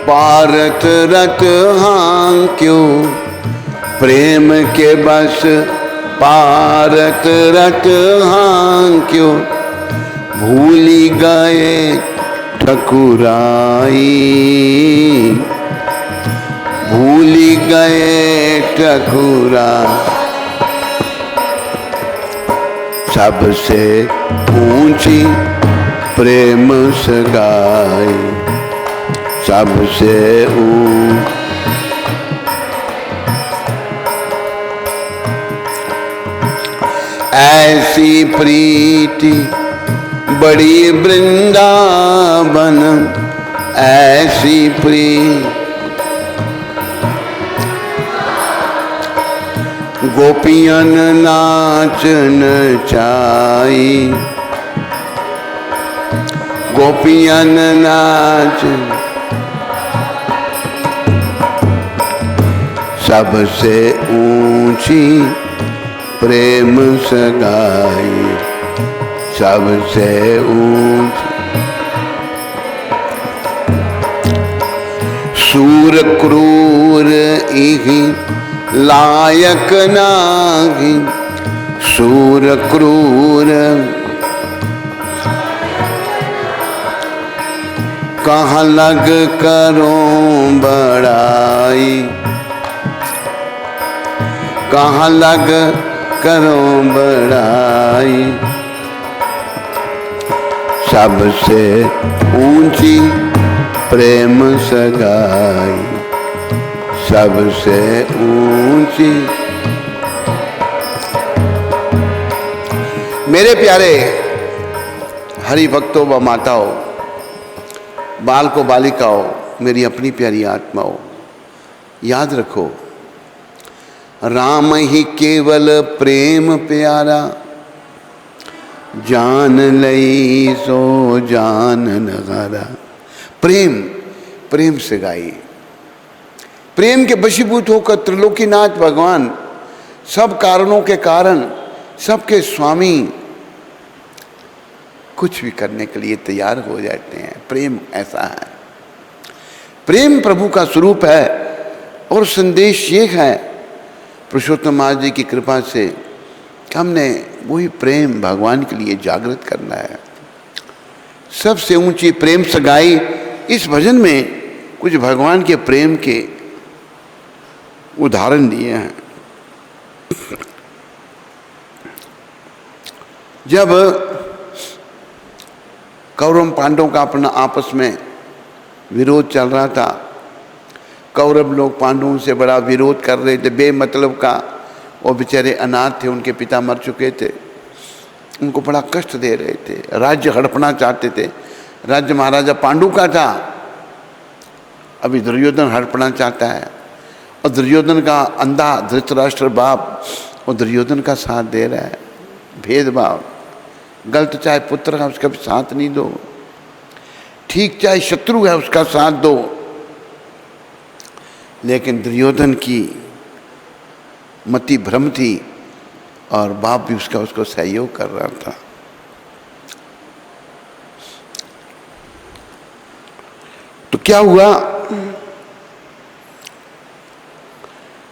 पारत रत हाँ क्यों, प्रेम के बस पारत रत हाँ क्यों, भूली गए ठकुराई, भूली गए ठकुरा, सबसे ऊंची प्रेम सगाई, सबसे ऊंची। ऐसी प्रीति बड़ी वृंदावन, ऐसी प्रीति गोपियन नाच नचाई, गोपियन नाच, सबसे ऊंची प्रेम सगाई, सबसे ऊंची। सूर क्रूर इहि लायक नाही, सूर क्रूर कहाँ लग करूं बड़ाई, कहाँ लग करूं बड़ाई, सबसे ऊंची प्रेम सगाई, सबसे ऊंची। मेरे प्यारे हरि भक्तों व माताओं, बालको बालिकाओं, मेरी अपनी प्यारी आत्माओं, याद रखो राम ही केवल प्रेम प्यारा, जान लई सो जान नगारा। प्रेम, प्रेम से गाई, प्रेम के वशीभूत होकर त्रिलोकीनाथ भगवान सब कारणों के कारण, सबके स्वामी, कुछ भी करने के लिए तैयार हो जाते हैं। प्रेम ऐसा है, प्रेम प्रभु का स्वरूप है। और संदेश ये है पुरुषोत्तम महाराज जी की कृपा से हमने वही प्रेम भगवान के लिए जागृत करना है। सबसे ऊंची प्रेम सगाई, इस भजन में कुछ भगवान के प्रेम के उदाहरण दिए हैं। जब कौरव पांडवों का अपना आपस में विरोध चल रहा था, कौरव लोग पांडवों से बड़ा विरोध कर रहे थे बेमतलब का। वो बेचारे अनाथ थे, उनके पिता मर चुके थे, उनको बड़ा कष्ट दे रहे थे, राज्य हड़पना चाहते थे। राज्य महाराजा पांडु का था, अभी दुर्योधन हड़पना चाहता है। और दुर्योधन का अंधा धृतराष्ट्र बाप और दुर्योधन का साथ दे रहा है। भेदभाव, गलत चाहे पुत्र है उसका भी साथ नहीं दो, ठीक चाहे शत्रु है उसका साथ दो। लेकिन दुर्योधन की मति भ्रम थी और बाप भी उसको सहयोग कर रहा था। तो क्या हुआ,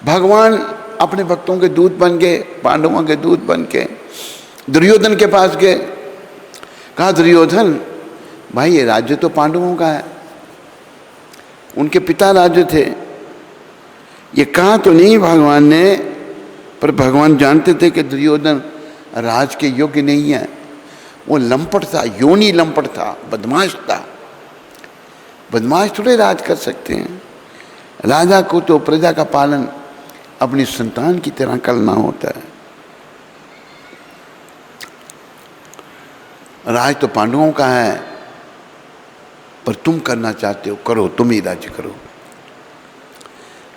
भगवान अपने भक्तों के दूत बन गए, पांडवों के दूत बन के दुर्योधन के पास गए। कहा दुर्योधन भाई ये राज्य तो पांडवों का है, उनके पिता राज्य थे। ये कहा तो नहीं भगवान ने, पर भगवान जानते थे कि दुर्योधन राज के योग्य नहीं है। वो लंपट था, योनी लंपट था, बदमाश था। बदमाश थोड़े राज कर सकते हैं। राजा को तो प्रजा का पालन अपनी संतान की तरह करना होता है। राज तो पांडवों का है, पर तुम करना चाहते हो, करो, तुम ही राज्य करो।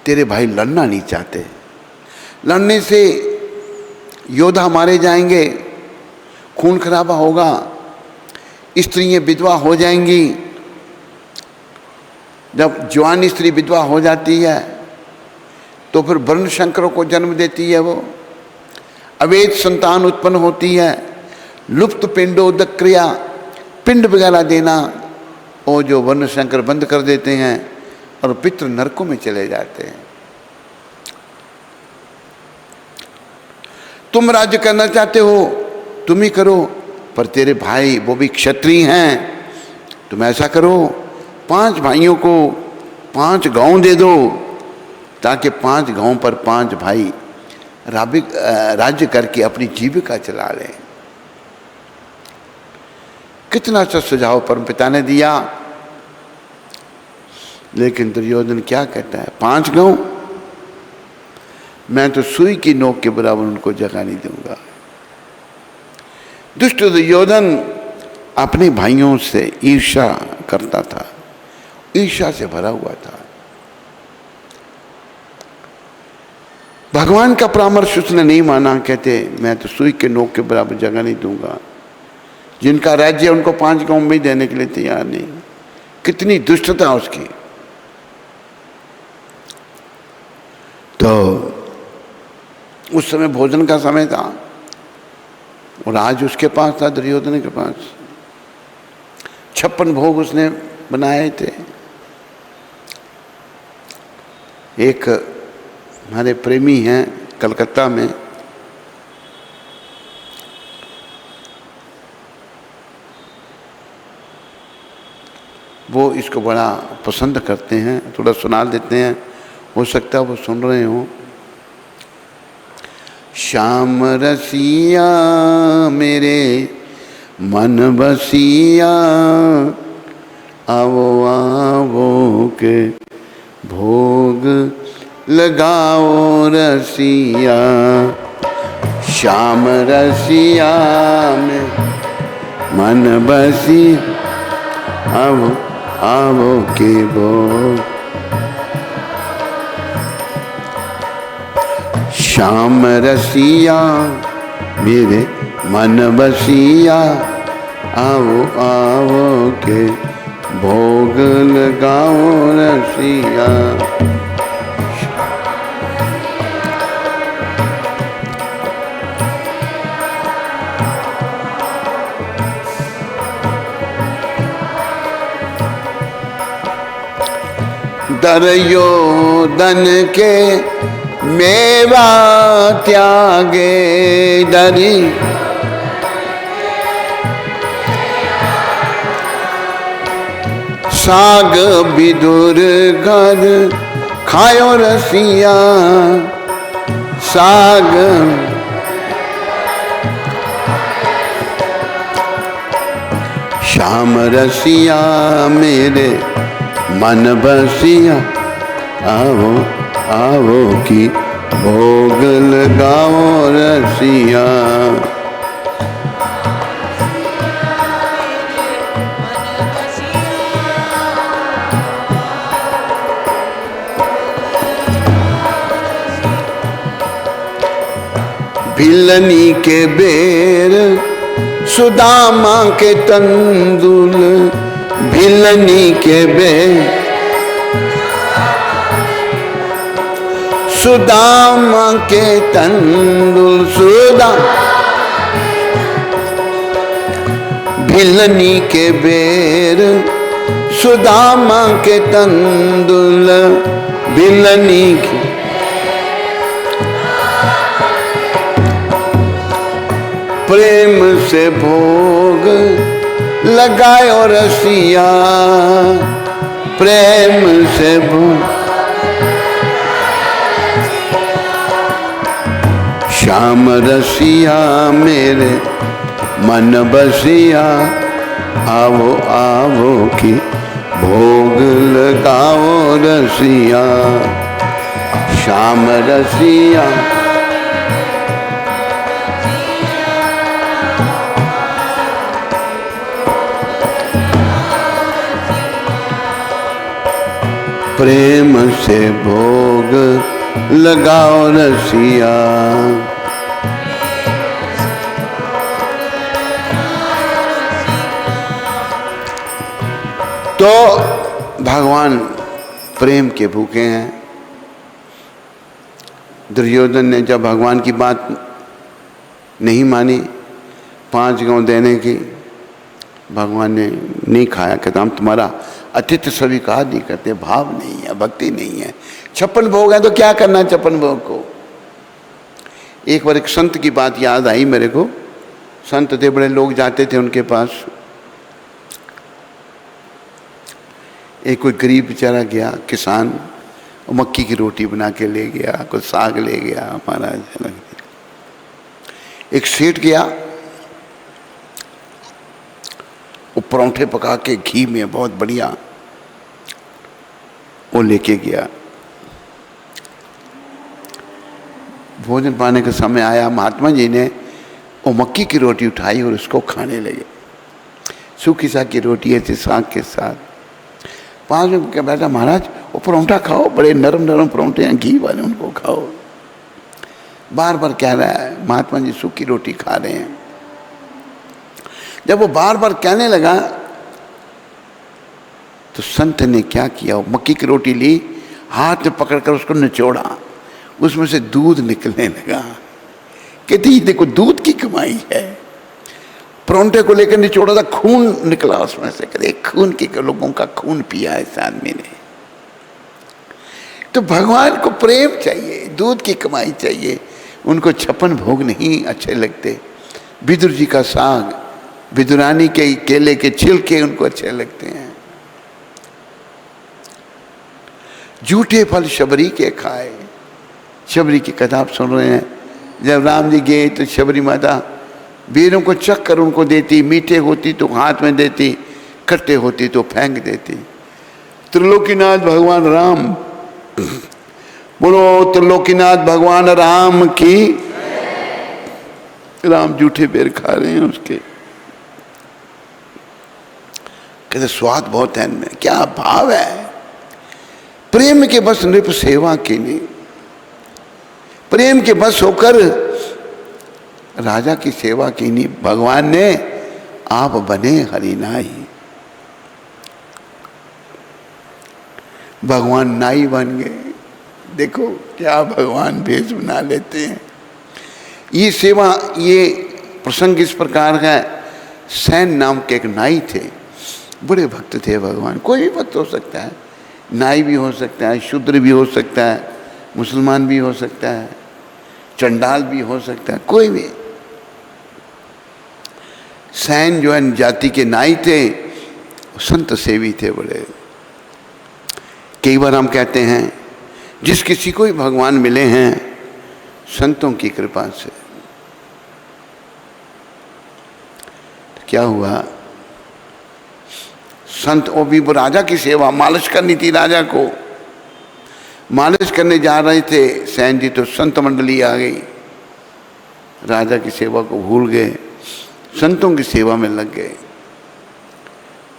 तेरे भाई लड़ना नहीं चाहते। लड़ने से योद्धा मारे जाएंगे, खून खराबा होगा, स्त्रियां विधवा हो जाएंगी। जब जवान स्त्री विधवा हो जाती है तो फिर वर्ण शंकरों को जन्म देती है, वो अवैध संतान उत्पन्न होती है। लुप्त पिंडोदक क्रिया, पिंड वगैरह देना, वो जो वर्ण शंकर बंद कर देते हैं और पितृ नरकों में चले जाते हैं। तुम राज्य करना चाहते हो, तुम ही करो, पर तेरे भाई वो भी क्षत्रिय हैं, तुम ऐसा करो 5 भाइयों को 5 गांव दे दो, ताकि 5 गांव पर 5 भाई राज्य करके अपनी जीविका चला लें। कितना अच्छा सुझाव परमपिता ने दिया, लेकिन दुर्योधन क्या कहता है, 5 गांव, मैं तो सुई की नोक के बराबर उनको जगह नहीं दूंगा। दुष्ट दुर्योधन अपने भाइयों से ईर्ष्या करता था, ईर्ष्या से भरा हुआ था। भगवान का परामर्श उसने नहीं माना। कहते मैं तो सुई के नोक के बराबर जगह नहीं दूंगा। जिनका राज्य उनको 5 गांव में देने के लिए तैयार नहीं। कितनी दुष्टता उसकी। तो उस समय भोजन का समय था और आज उसके पास था, दुर्योधन के पास 56 भोग उसने बनाए थे। एक हमारे प्रेमी हैं कलकत्ता में, वो इसको बड़ा पसंद करते हैं, थोड़ा सुना देते हैं, हो सकता है वो सुन रहे हो। श्याम रसिया मेरे मन बसिया, आवो आवो के भोग लगाओ रसिया। श्याम रसिया में मन बसी, आवो आवो के भोग। श्याम रसिया मेरे मन बसिया, आओ आओ के भोग लगाओ रसिया। दुर्योधन के मेवा त्यागे दरी, साग विदुर घर खायो रसिया। साग श्याम रसिया मेरे मन बसिया, आओ आओ की भोग लगाओ रसिया। भिलनी के बेर सुदामा के तंदुल, भिलनी के बेर सुदामा के तंदुल, भिलनी के बेर सुदामा के तंदुल, भिलनी के प्रेम से भोग लगायो रसिया। प्रेम से भोग श्याम रसिया मेरे मन बसिया, आओ आओ की भोग लगाओ रसिया। श्याम रसिया। प्रेम से भोग लगाओ रसिया। तो भगवान प्रेम के भूखे हैं। दुर्योधन ने जब भगवान की बात नहीं मानी 5 गांव देने की, भगवान ने नहीं खाया। कहता हम तुम्हारा अतिथि स्वीकार नहीं करते, भाव नहीं है, भक्ति नहीं है। 56 भोग है तो क्या करना 56 भोग को। एक बार एक संत की बात याद आई मेरे को। संत थे, बड़े लोग जाते थे उनके पास। एक कोई गरीब बेचारा गया, किसान, मक्की की रोटी बना के ले गया, कुछ साग ले गया। महाराज एक सेठ गया, वो परोंठे पका के घी में बहुत बढ़िया वो लेके गया। भोजन पाने का समय आया, महात्मा जी ने वो मक्की की रोटी उठाई और उसको खाने लगे। सूखी साग की रोटी ऐसे साग के साथ। 5 में क्या बैठा, महाराज वो परोंठा खाओ, बड़े नरम नरम परोंठे हैं घी वाले, उनको खाओ। बार बार कह रहा है, महात्मा जी सूखी रोटी खा रहे हैं। जब वो बार बार कहने लगा तो संत ने क्या किया, वो मक्की की रोटी ली, हाथ में पकड़कर उसको निचोड़ा, उसमें से दूध निकलने लगा। कहती देखो दूध की कमाई है। परोंठे को लेकर निचोड़ा था, खून निकला उसमें से। कहते खून की लोगों का खून पिया इस आदमी ने। तो भगवान को प्रेम चाहिए, दूध की कमाई चाहिए। उनको 56 भोग नहीं अच्छे लगते। विदुर जी का साग, विदुरानी के केले के छिलके उनको अच्छे लगते हैं। झूठे फल शबरी के खाए। शबरी की कथा आप सुन रहे हैं। जब राम जी गए तो शबरी माता बेरों को चख कर उनको देती, मीठे होती तो हाथ में देती, खट्टे होती तो फेंक देती। त्रिलोकीनाथ भगवान राम, बोलो त्रिलोकीनाथ भगवान राम की। राम झूठे बेर खा रहे हैं उसके। कहते स्वाद बहुत है इनमें, क्या भाव है। प्रेम के बस नृप सेवा की नहीं, प्रेम के बस होकर राजा की सेवा की नहीं। भगवान ने आप बने हरि नाई। भगवान नाई बन गए। देखो क्या भगवान भेष बना लेते हैं। ये सेवा, ये प्रसंग इस प्रकार का। सैन नाम के एक नाई थे, बड़े भक्त थे भगवान। कोई भी भक्त हो सकता है, नाई भी हो सकता है, शूद्र भी हो सकता है, मुसलमान भी हो सकता है, चंडाल भी हो सकता है, कोई भी। सैन जो है जाति के नाई थे, संत सेवी थे बड़े। कई बार हम कहते हैं जिस किसी को भी भगवान मिले हैं संतों की कृपा से। तो क्या हुआ, संत वो भी राजा की सेवा, मालिश करनी थी राजा को। मालिश करने जा रहे थे सैन जी, तो संत मंडली आ गई। राजा की सेवा को भूल गए, संतों की सेवा में लग गए।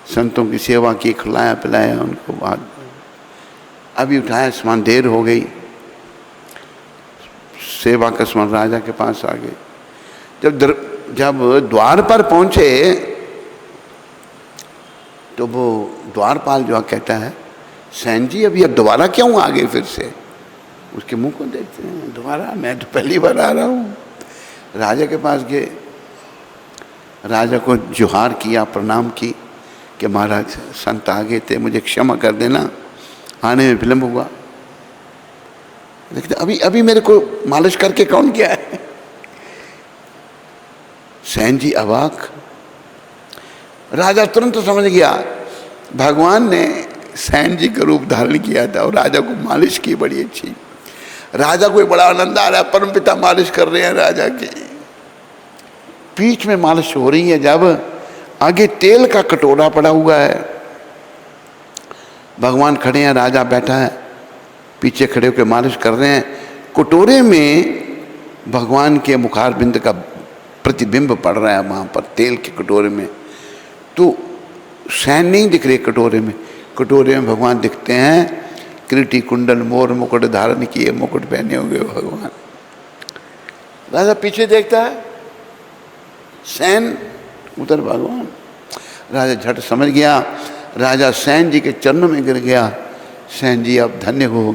संतों की सेवा की, खिलाया पिलाया उनको। बाद अभी उठाया सामान, देर हो गई। सेवा का सामान राजा के पास आ गए। जब द्वार पर पहुंचे तो वो द्वारपाल जो कहता है, सैन जी अभी अब दोबारा क्यों आ गए फिर से। उसके मुंह को देखते हैं, दोबारा, मैं तो पहली बार आ रहा हूँ। राजा के पास गए, राजा को जुहार किया, प्रणाम की कि महाराज संत आ गए थे, मुझे क्षमा कर देना, आने में विलम्ब हुआ। लेकिन अभी मेरे को मालिश करके कौन किया है। सैन जी अवाक। राजा तुरंत समझ गया भगवान ने सैन जी का रूप धारण किया था और राजा को मालिश की बड़ी अच्छी। राजा को बड़ा आनंद आ रहा है, परमपिता मालिश कर रहे हैं राजा की। बीच में मालिश हो रही है, जब आगे तेल का कटोरा पड़ा हुआ है, भगवान खड़े हैं, राजा बैठा है। पीछे खड़े होकर मालिश कर रहे हैं। कटोरे में भगवान के मुखारबिंद का प्रतिबिंब पड़ रहा है वहाँ पर तेल के कटोरे में। तो सैन नहीं दिख रही कटोरे में, कटोरे में भगवान दिखते हैं किरीटी कुंडल मोर मुकुट धारण किए, मुकुट पहने हुए भगवान। राजा पीछे देखता है, सैन उधर भगवान। राजा झट समझ गया, राजा सैन जी के चरणों में गिर गया। सैन जी आप धन्य हो,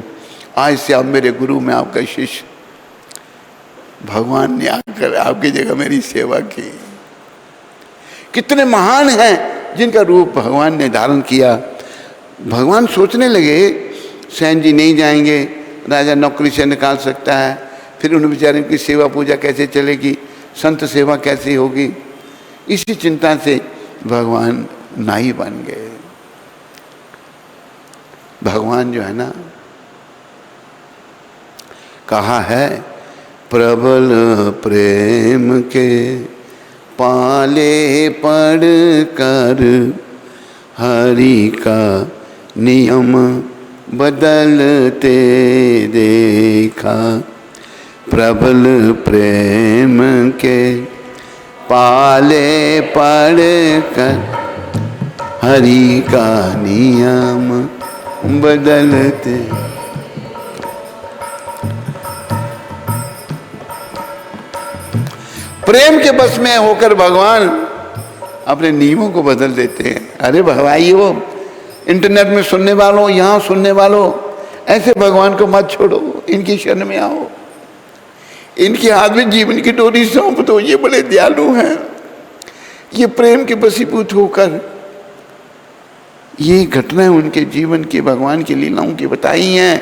आज से आप मेरे गुरु, में आपका शिष्य। भगवान ने आकर आपकी जगह मेरी सेवा की। कितने महान हैं जिनका रूप भगवान ने धारण किया। भगवान सोचने लगे सैन जी नहीं जाएंगे, राजा नौकरी से निकाल सकता है, फिर उन बेचारे की सेवा पूजा कैसे चलेगी, संत सेवा कैसे होगी। इसी चिंता से भगवान नाई बन गए। भगवान जो है ना, कहा है प्रबल प्रेम के पाले पड़ कर हरि का नियम बदलते देखा। प्रबल प्रेम के पाले पड़ कर हरि का नियम बदलते। प्रेम के बस में होकर भगवान अपने नियमों को बदल देते हैं। अरे भगवाइयो, इंटरनेट में सुनने वालों, यहाँ सुनने वालों, ऐसे भगवान को मत छोड़ो, इनकी शरण में आओ, इनके हाथ में जीवन की डोरी सौंप दो। ये बड़े दयालु हैं, ये प्रेम के वशीभूत होकर ये घटनाएं उनके जीवन की, भगवान की लीलाओं की बताई हैं।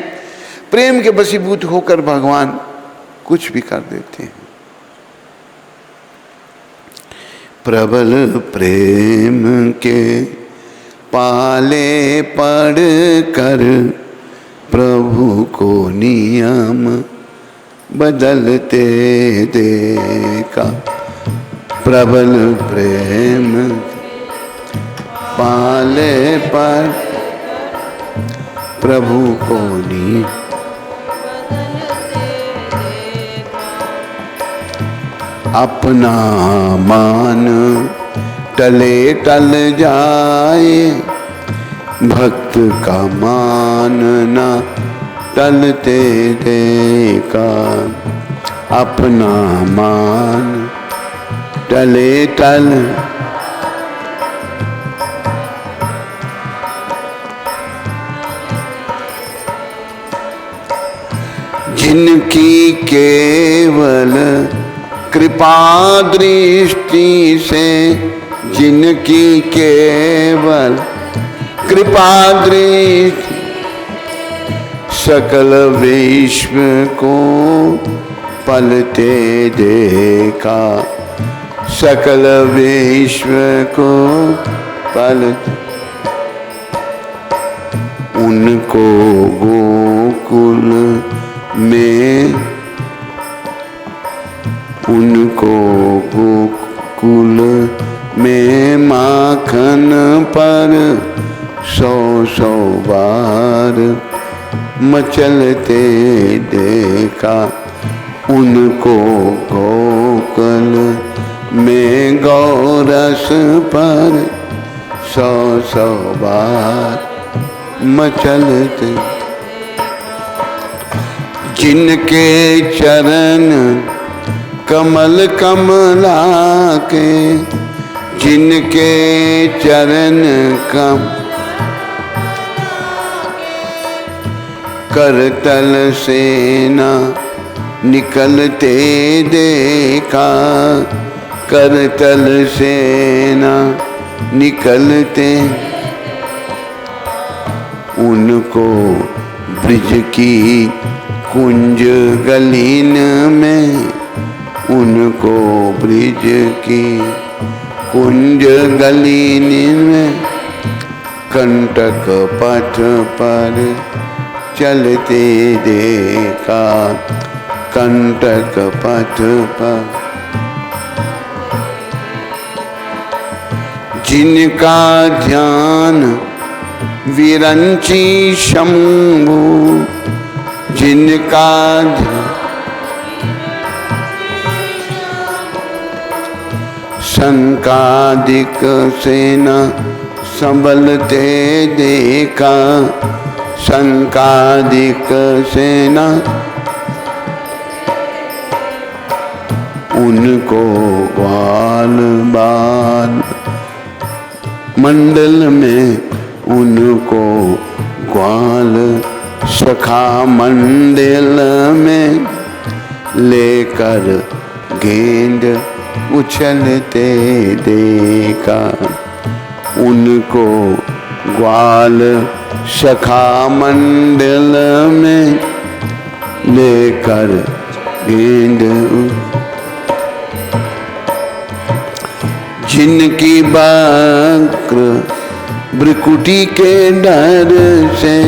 प्रेम के वशीभूत होकर भगवान कुछ भी कर देते हैं। प्रबल प्रेम के पाले पड़ कर प्रभु को नियम बदलते देखा। प्रबल प्रेम पाले पर प्रभु को नियम अपना मान टले टल जाए, भक्त का मान ना टलते देखा। अपना मान टले टल जिनकी केवल कृपा दृष्टि से, जिनकी केवल कृपा दृष्टि सकल विश्व को पलते देखा। सकल विश्व को पलते उनको गोकुल में, उनको गोकुल में माखन पर 100 बार मचलते देखा। उनको गोकुल में गौरस पर 100 बार मचलते। जिनके चरण कमल कमला के, जिनके चरण कम करतल से ना निकलते देखा। करतल से ना निकलते उनको ब्रिज की कुंज गलीन में, उनको ब्रिज की कुंज गलीन में कंटक पथ पर चलते देखा। कंटक पथ पर जिनका ध्यान विरंची शंभु, जिनका शंकादिक सेना संबलते देखा, शंकादिक सेना उनको ग्वाल बाल मंडल में, उनको ग्वाल सखा मंडल में लेकर गेंद उछलते देखा, उनको ग्वाल सखा मंडल में लेकर गेंद। जिनकी वक्र भ्रुकुटी के डर से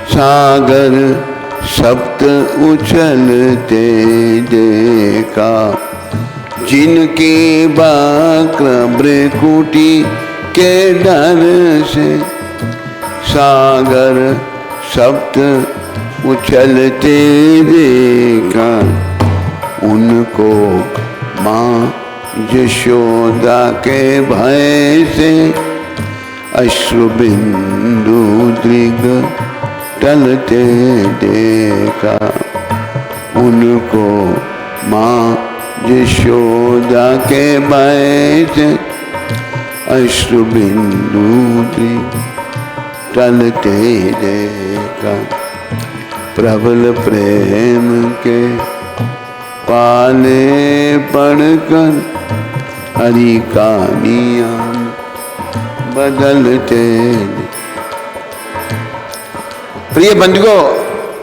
सागर सप्त उछलते देखा, जिनकी वक्र भ्रुकुटी के डर से सागर सप्त उछलते देखा, उनको माँ यशोदा के भय से अश्रुबिंदु दृग टलते देखा, उनको माँ यशोदा के भय से अश्रुबिंदु दृग टलते देखा। प्रबल प्रेम के पाले पड़कर हरि का नियम बदलते। प्रिय बंधुओं,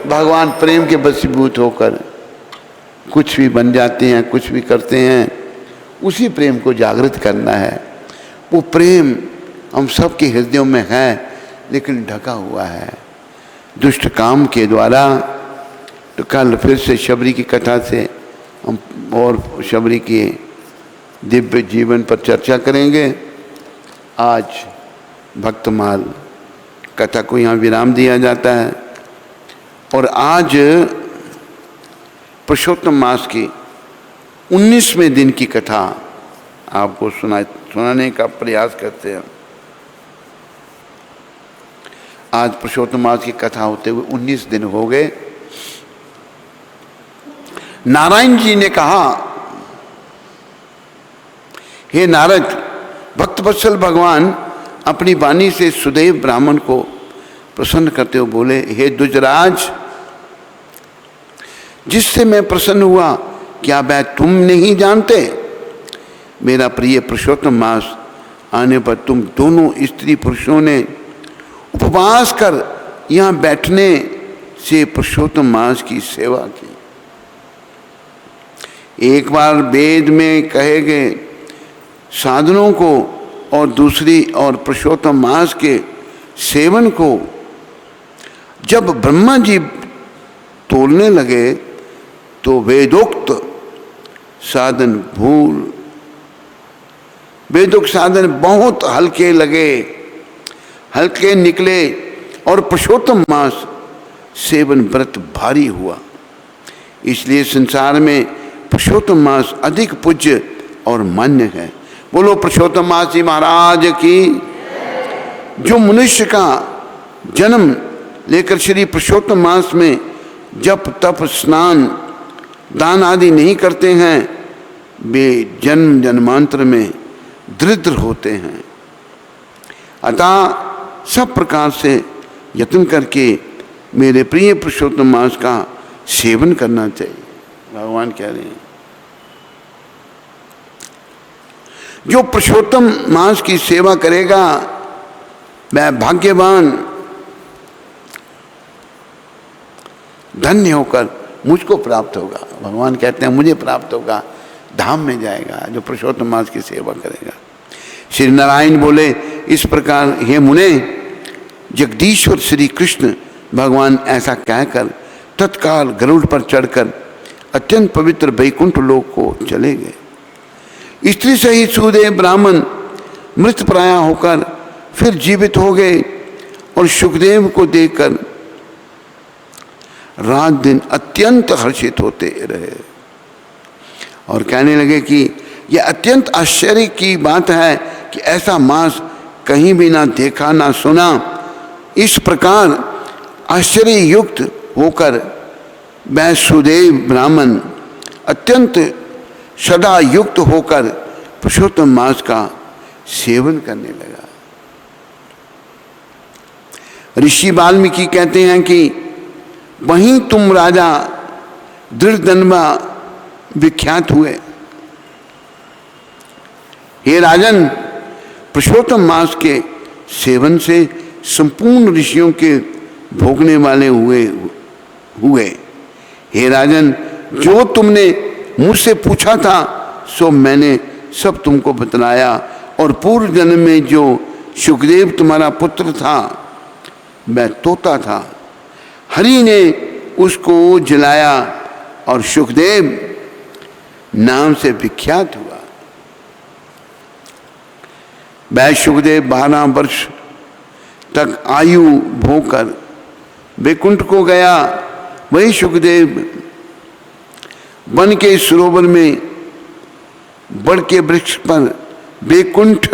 भगवान प्रेम के वशीभूत होकर कुछ भी बन जाते हैं, कुछ भी करते हैं, उसी प्रेम को जागृत करना है। वो प्रेम हम सबके हृदयों में है, लेकिन ढका हुआ है दुष्ट काम के द्वारा। तो कल फिर से शबरी की कथा से हम और शबरी के दिव्य जीवन पर चर्चा करेंगे। आज भक्तमाल कथा को यहाँ विराम दिया जाता है। और आज पुरुषोत्तम मास की 19वें दिन की कथा आपको सुनाने का प्रयास करते हैं। आज पुरुषोत्तम मास की कथा होते हुए 19 दिन हो गए। नारायण जी ने कहा, हे नारद, भक्तवत्सल भगवान अपनी वाणी से सुदेव ब्राह्मण को प्रसन्न करते हुए बोले, हे द्विजराज, जिससे मैं प्रसन्न हुआ क्या वह तुम नहीं जानते? मेरा प्रिय पुरुषोत्तम मास आने पर तुम दोनों स्त्री पुरुषों ने उपवास कर यहाँ बैठने से पुरुषोत्तम मास की सेवा की। एक बार वेद में कहे गए साधनों को और दूसरी और पुरुषोत्तम मास के सेवन को जब ब्रह्मा जी तोलने लगे तो वेदोक्त साधन वेदोक्त साधन बहुत हल्के लगे, हल्के निकले और पुरुषोत्तम मास सेवन व्रत भारी हुआ। इसलिए संसार में पुरुषोत्तम मास अधिक पूज्य और मान्य है। बोलो पुरुषोत्तम मास जी महाराज की। जो मनुष्य का जन्म लेकर श्री पुरुषोत्तम मास में जप तप स्नान दान आदि नहीं करते हैं, वे जन्म जन्मांतर में दरिद्र होते हैं। अतः सब प्रकार से यत्न करके मेरे प्रिय पुरुषोत्तम मास का सेवन करना चाहिए। भगवान कह रहे हैं, जो पुरुषोत्तम मास की सेवा करेगा वह भाग्यवान धन्य होकर मुझको प्राप्त होगा। भगवान कहते हैं मुझे प्राप्त होगा, धाम में जाएगा जो पुरुषोत्तम मास की सेवा करेगा। श्री नारायण बोले, इस प्रकार हे मुने, जगदीश्वर श्री कृष्ण भगवान ऐसा कहकर तत्काल गरुड़ पर चढ़कर अत्यंत पवित्र वैकुंठ लोक को चले गए। स्त्री सहित सुदेव ब्राह्मण मृत प्राया होकर फिर जीवित हो गए और सुखदेव को देखकर रात दिन अत्यंत हर्षित होते रहे और कहने लगे कि यह अत्यंत आश्चर्य की बात है कि ऐसा मांस कहीं भी ना देखा ना सुना। इस प्रकार आश्चर्य युक्त होकर वैसुदेव ब्राह्मण अत्यंत सदा युक्त होकर पुरुषोत्तम मांस का सेवन करने लगा। ऋषि वाल्मीकि कहते हैं कि वहीं तुम राजा दृढ़दंडा विख्यात हुए। हे राजन, पुरुषोत्तम मांस के सेवन से संपूर्ण ऋषियों के भोगने वाले हुए। हे राजन, जो तुमने मुझसे पूछा था सो मैंने सब तुमको बतलाया, और पूर्व जन्म में जो सुखदेव तुम्हारा पुत्र था वह तोता था। हरि ने उसको जलाया और सुखदेव नाम से विख्यात हुआ। वह सुखदेव 12 वर्ष तक आयु भोगकर वैकुंठ को गया। वही सुखदेव वन के सरोवर में बड़ के वृक्ष पर वैकुंठ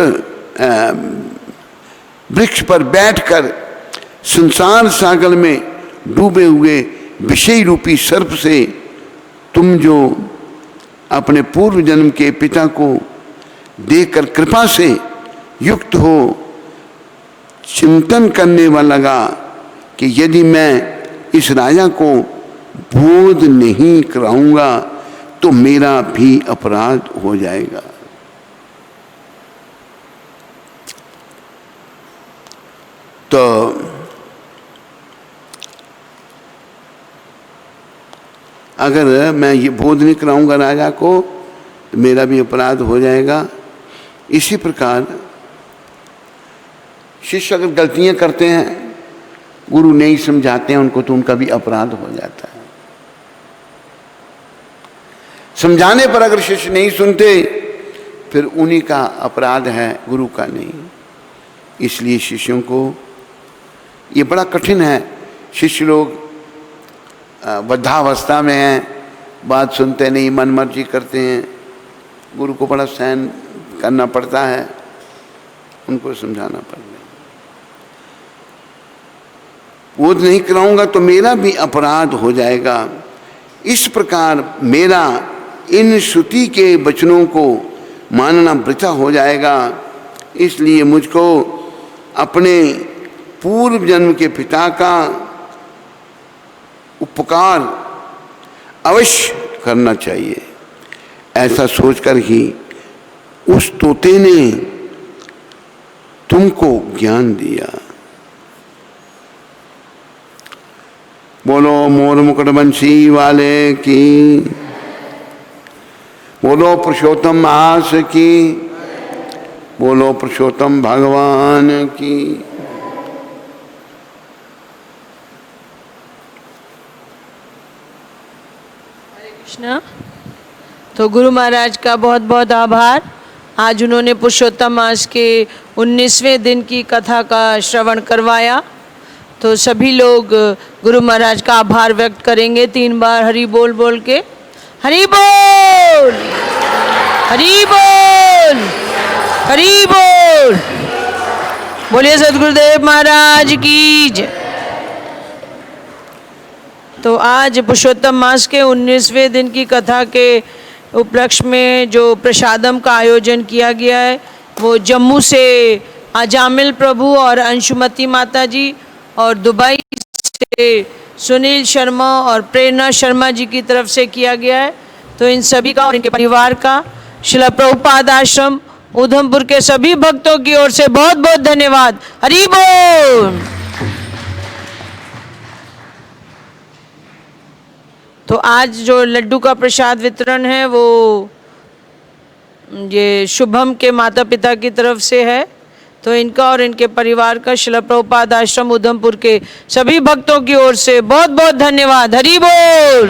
वृक्ष पर बैठकर संसार सागर में डूबे हुए विषय रूपी सर्प से तुम जो अपने पूर्व जन्म के पिता को देखकर कृपा से युक्त हो चिंतन करने वाला लगा कि यदि मैं इस राजा को बोध नहीं कराऊंगा तो मेरा भी अपराध हो जाएगा। तो अगर मैं ये बोध नहीं कराऊंगा राजा को तो मेरा भी अपराध हो जाएगा। इसी प्रकार शिष्य अगर गलतियां करते हैं, गुरु नहीं समझाते हैं उनको, तो उनका भी अपराध हो जाता है। समझाने पर अगर शिष्य नहीं सुनते फिर उन्हीं का अपराध है, गुरु का नहीं। इसलिए शिष्यों को ये बड़ा कठिन है। शिष्य लोग वृद्धावस्था में हैं, बात सुनते नहीं, मन मर्जी करते हैं, गुरु को बड़ा सहन करना पड़ता है, उनको समझाना पड़ता है। बोध नहीं कराऊंगा तो मेरा भी अपराध हो जाएगा। इस प्रकार मेरा इन श्रुति के वचनों को मानना वृथा हो जाएगा। इसलिए मुझको अपने पूर्व जन्म के पिता का उपकार अवश्य करना चाहिए। ऐसा सोचकर ही उस तोते ने तुमको ज्ञान दिया। बोलो मोर मुकुट बंसी वाले की, बोलो पुरुषोत्तम मास की, बोलो पुरुषोत्तम भगवान की। हरे कृष्णा। तो गुरु महाराज का बहुत बहुत आभार। आज उन्होंने पुरुषोत्तम मास के 19वें दिन की कथा का श्रवण करवाया। तो सभी लोग गुरु महाराज का आभार व्यक्त करेंगे 3 बार हरि बोल बोल के। हरि बोल, हरि बोल, हरि बोल। बोलिए सद्गुरुदेव महाराज की जय। तो आज पुरुषोत्तम मास के 19वें दिन की कथा के उपलक्ष्य में जो प्रसादम का आयोजन किया गया है वो जम्मू से अजामिल प्रभु और अंशुमती माता जी और दुबई से सुनील शर्मा और प्रेरणा शर्मा जी की तरफ से किया गया है। तो इन सभी का और इनके परिवार का श्रील प्रभुपाद आश्रम उधमपुर के सभी भक्तों की ओर से बहुत बहुत धन्यवाद। हरि बोल। तो आज जो लड्डू का प्रसाद वितरण है वो ये शुभम के माता पिता की तरफ से है। तो इनका और इनके परिवार का श्रील प्रभुपाद आश्रम उधमपुर के सभी भक्तों की ओर से बहुत बहुत धन्यवाद। हरि बोल।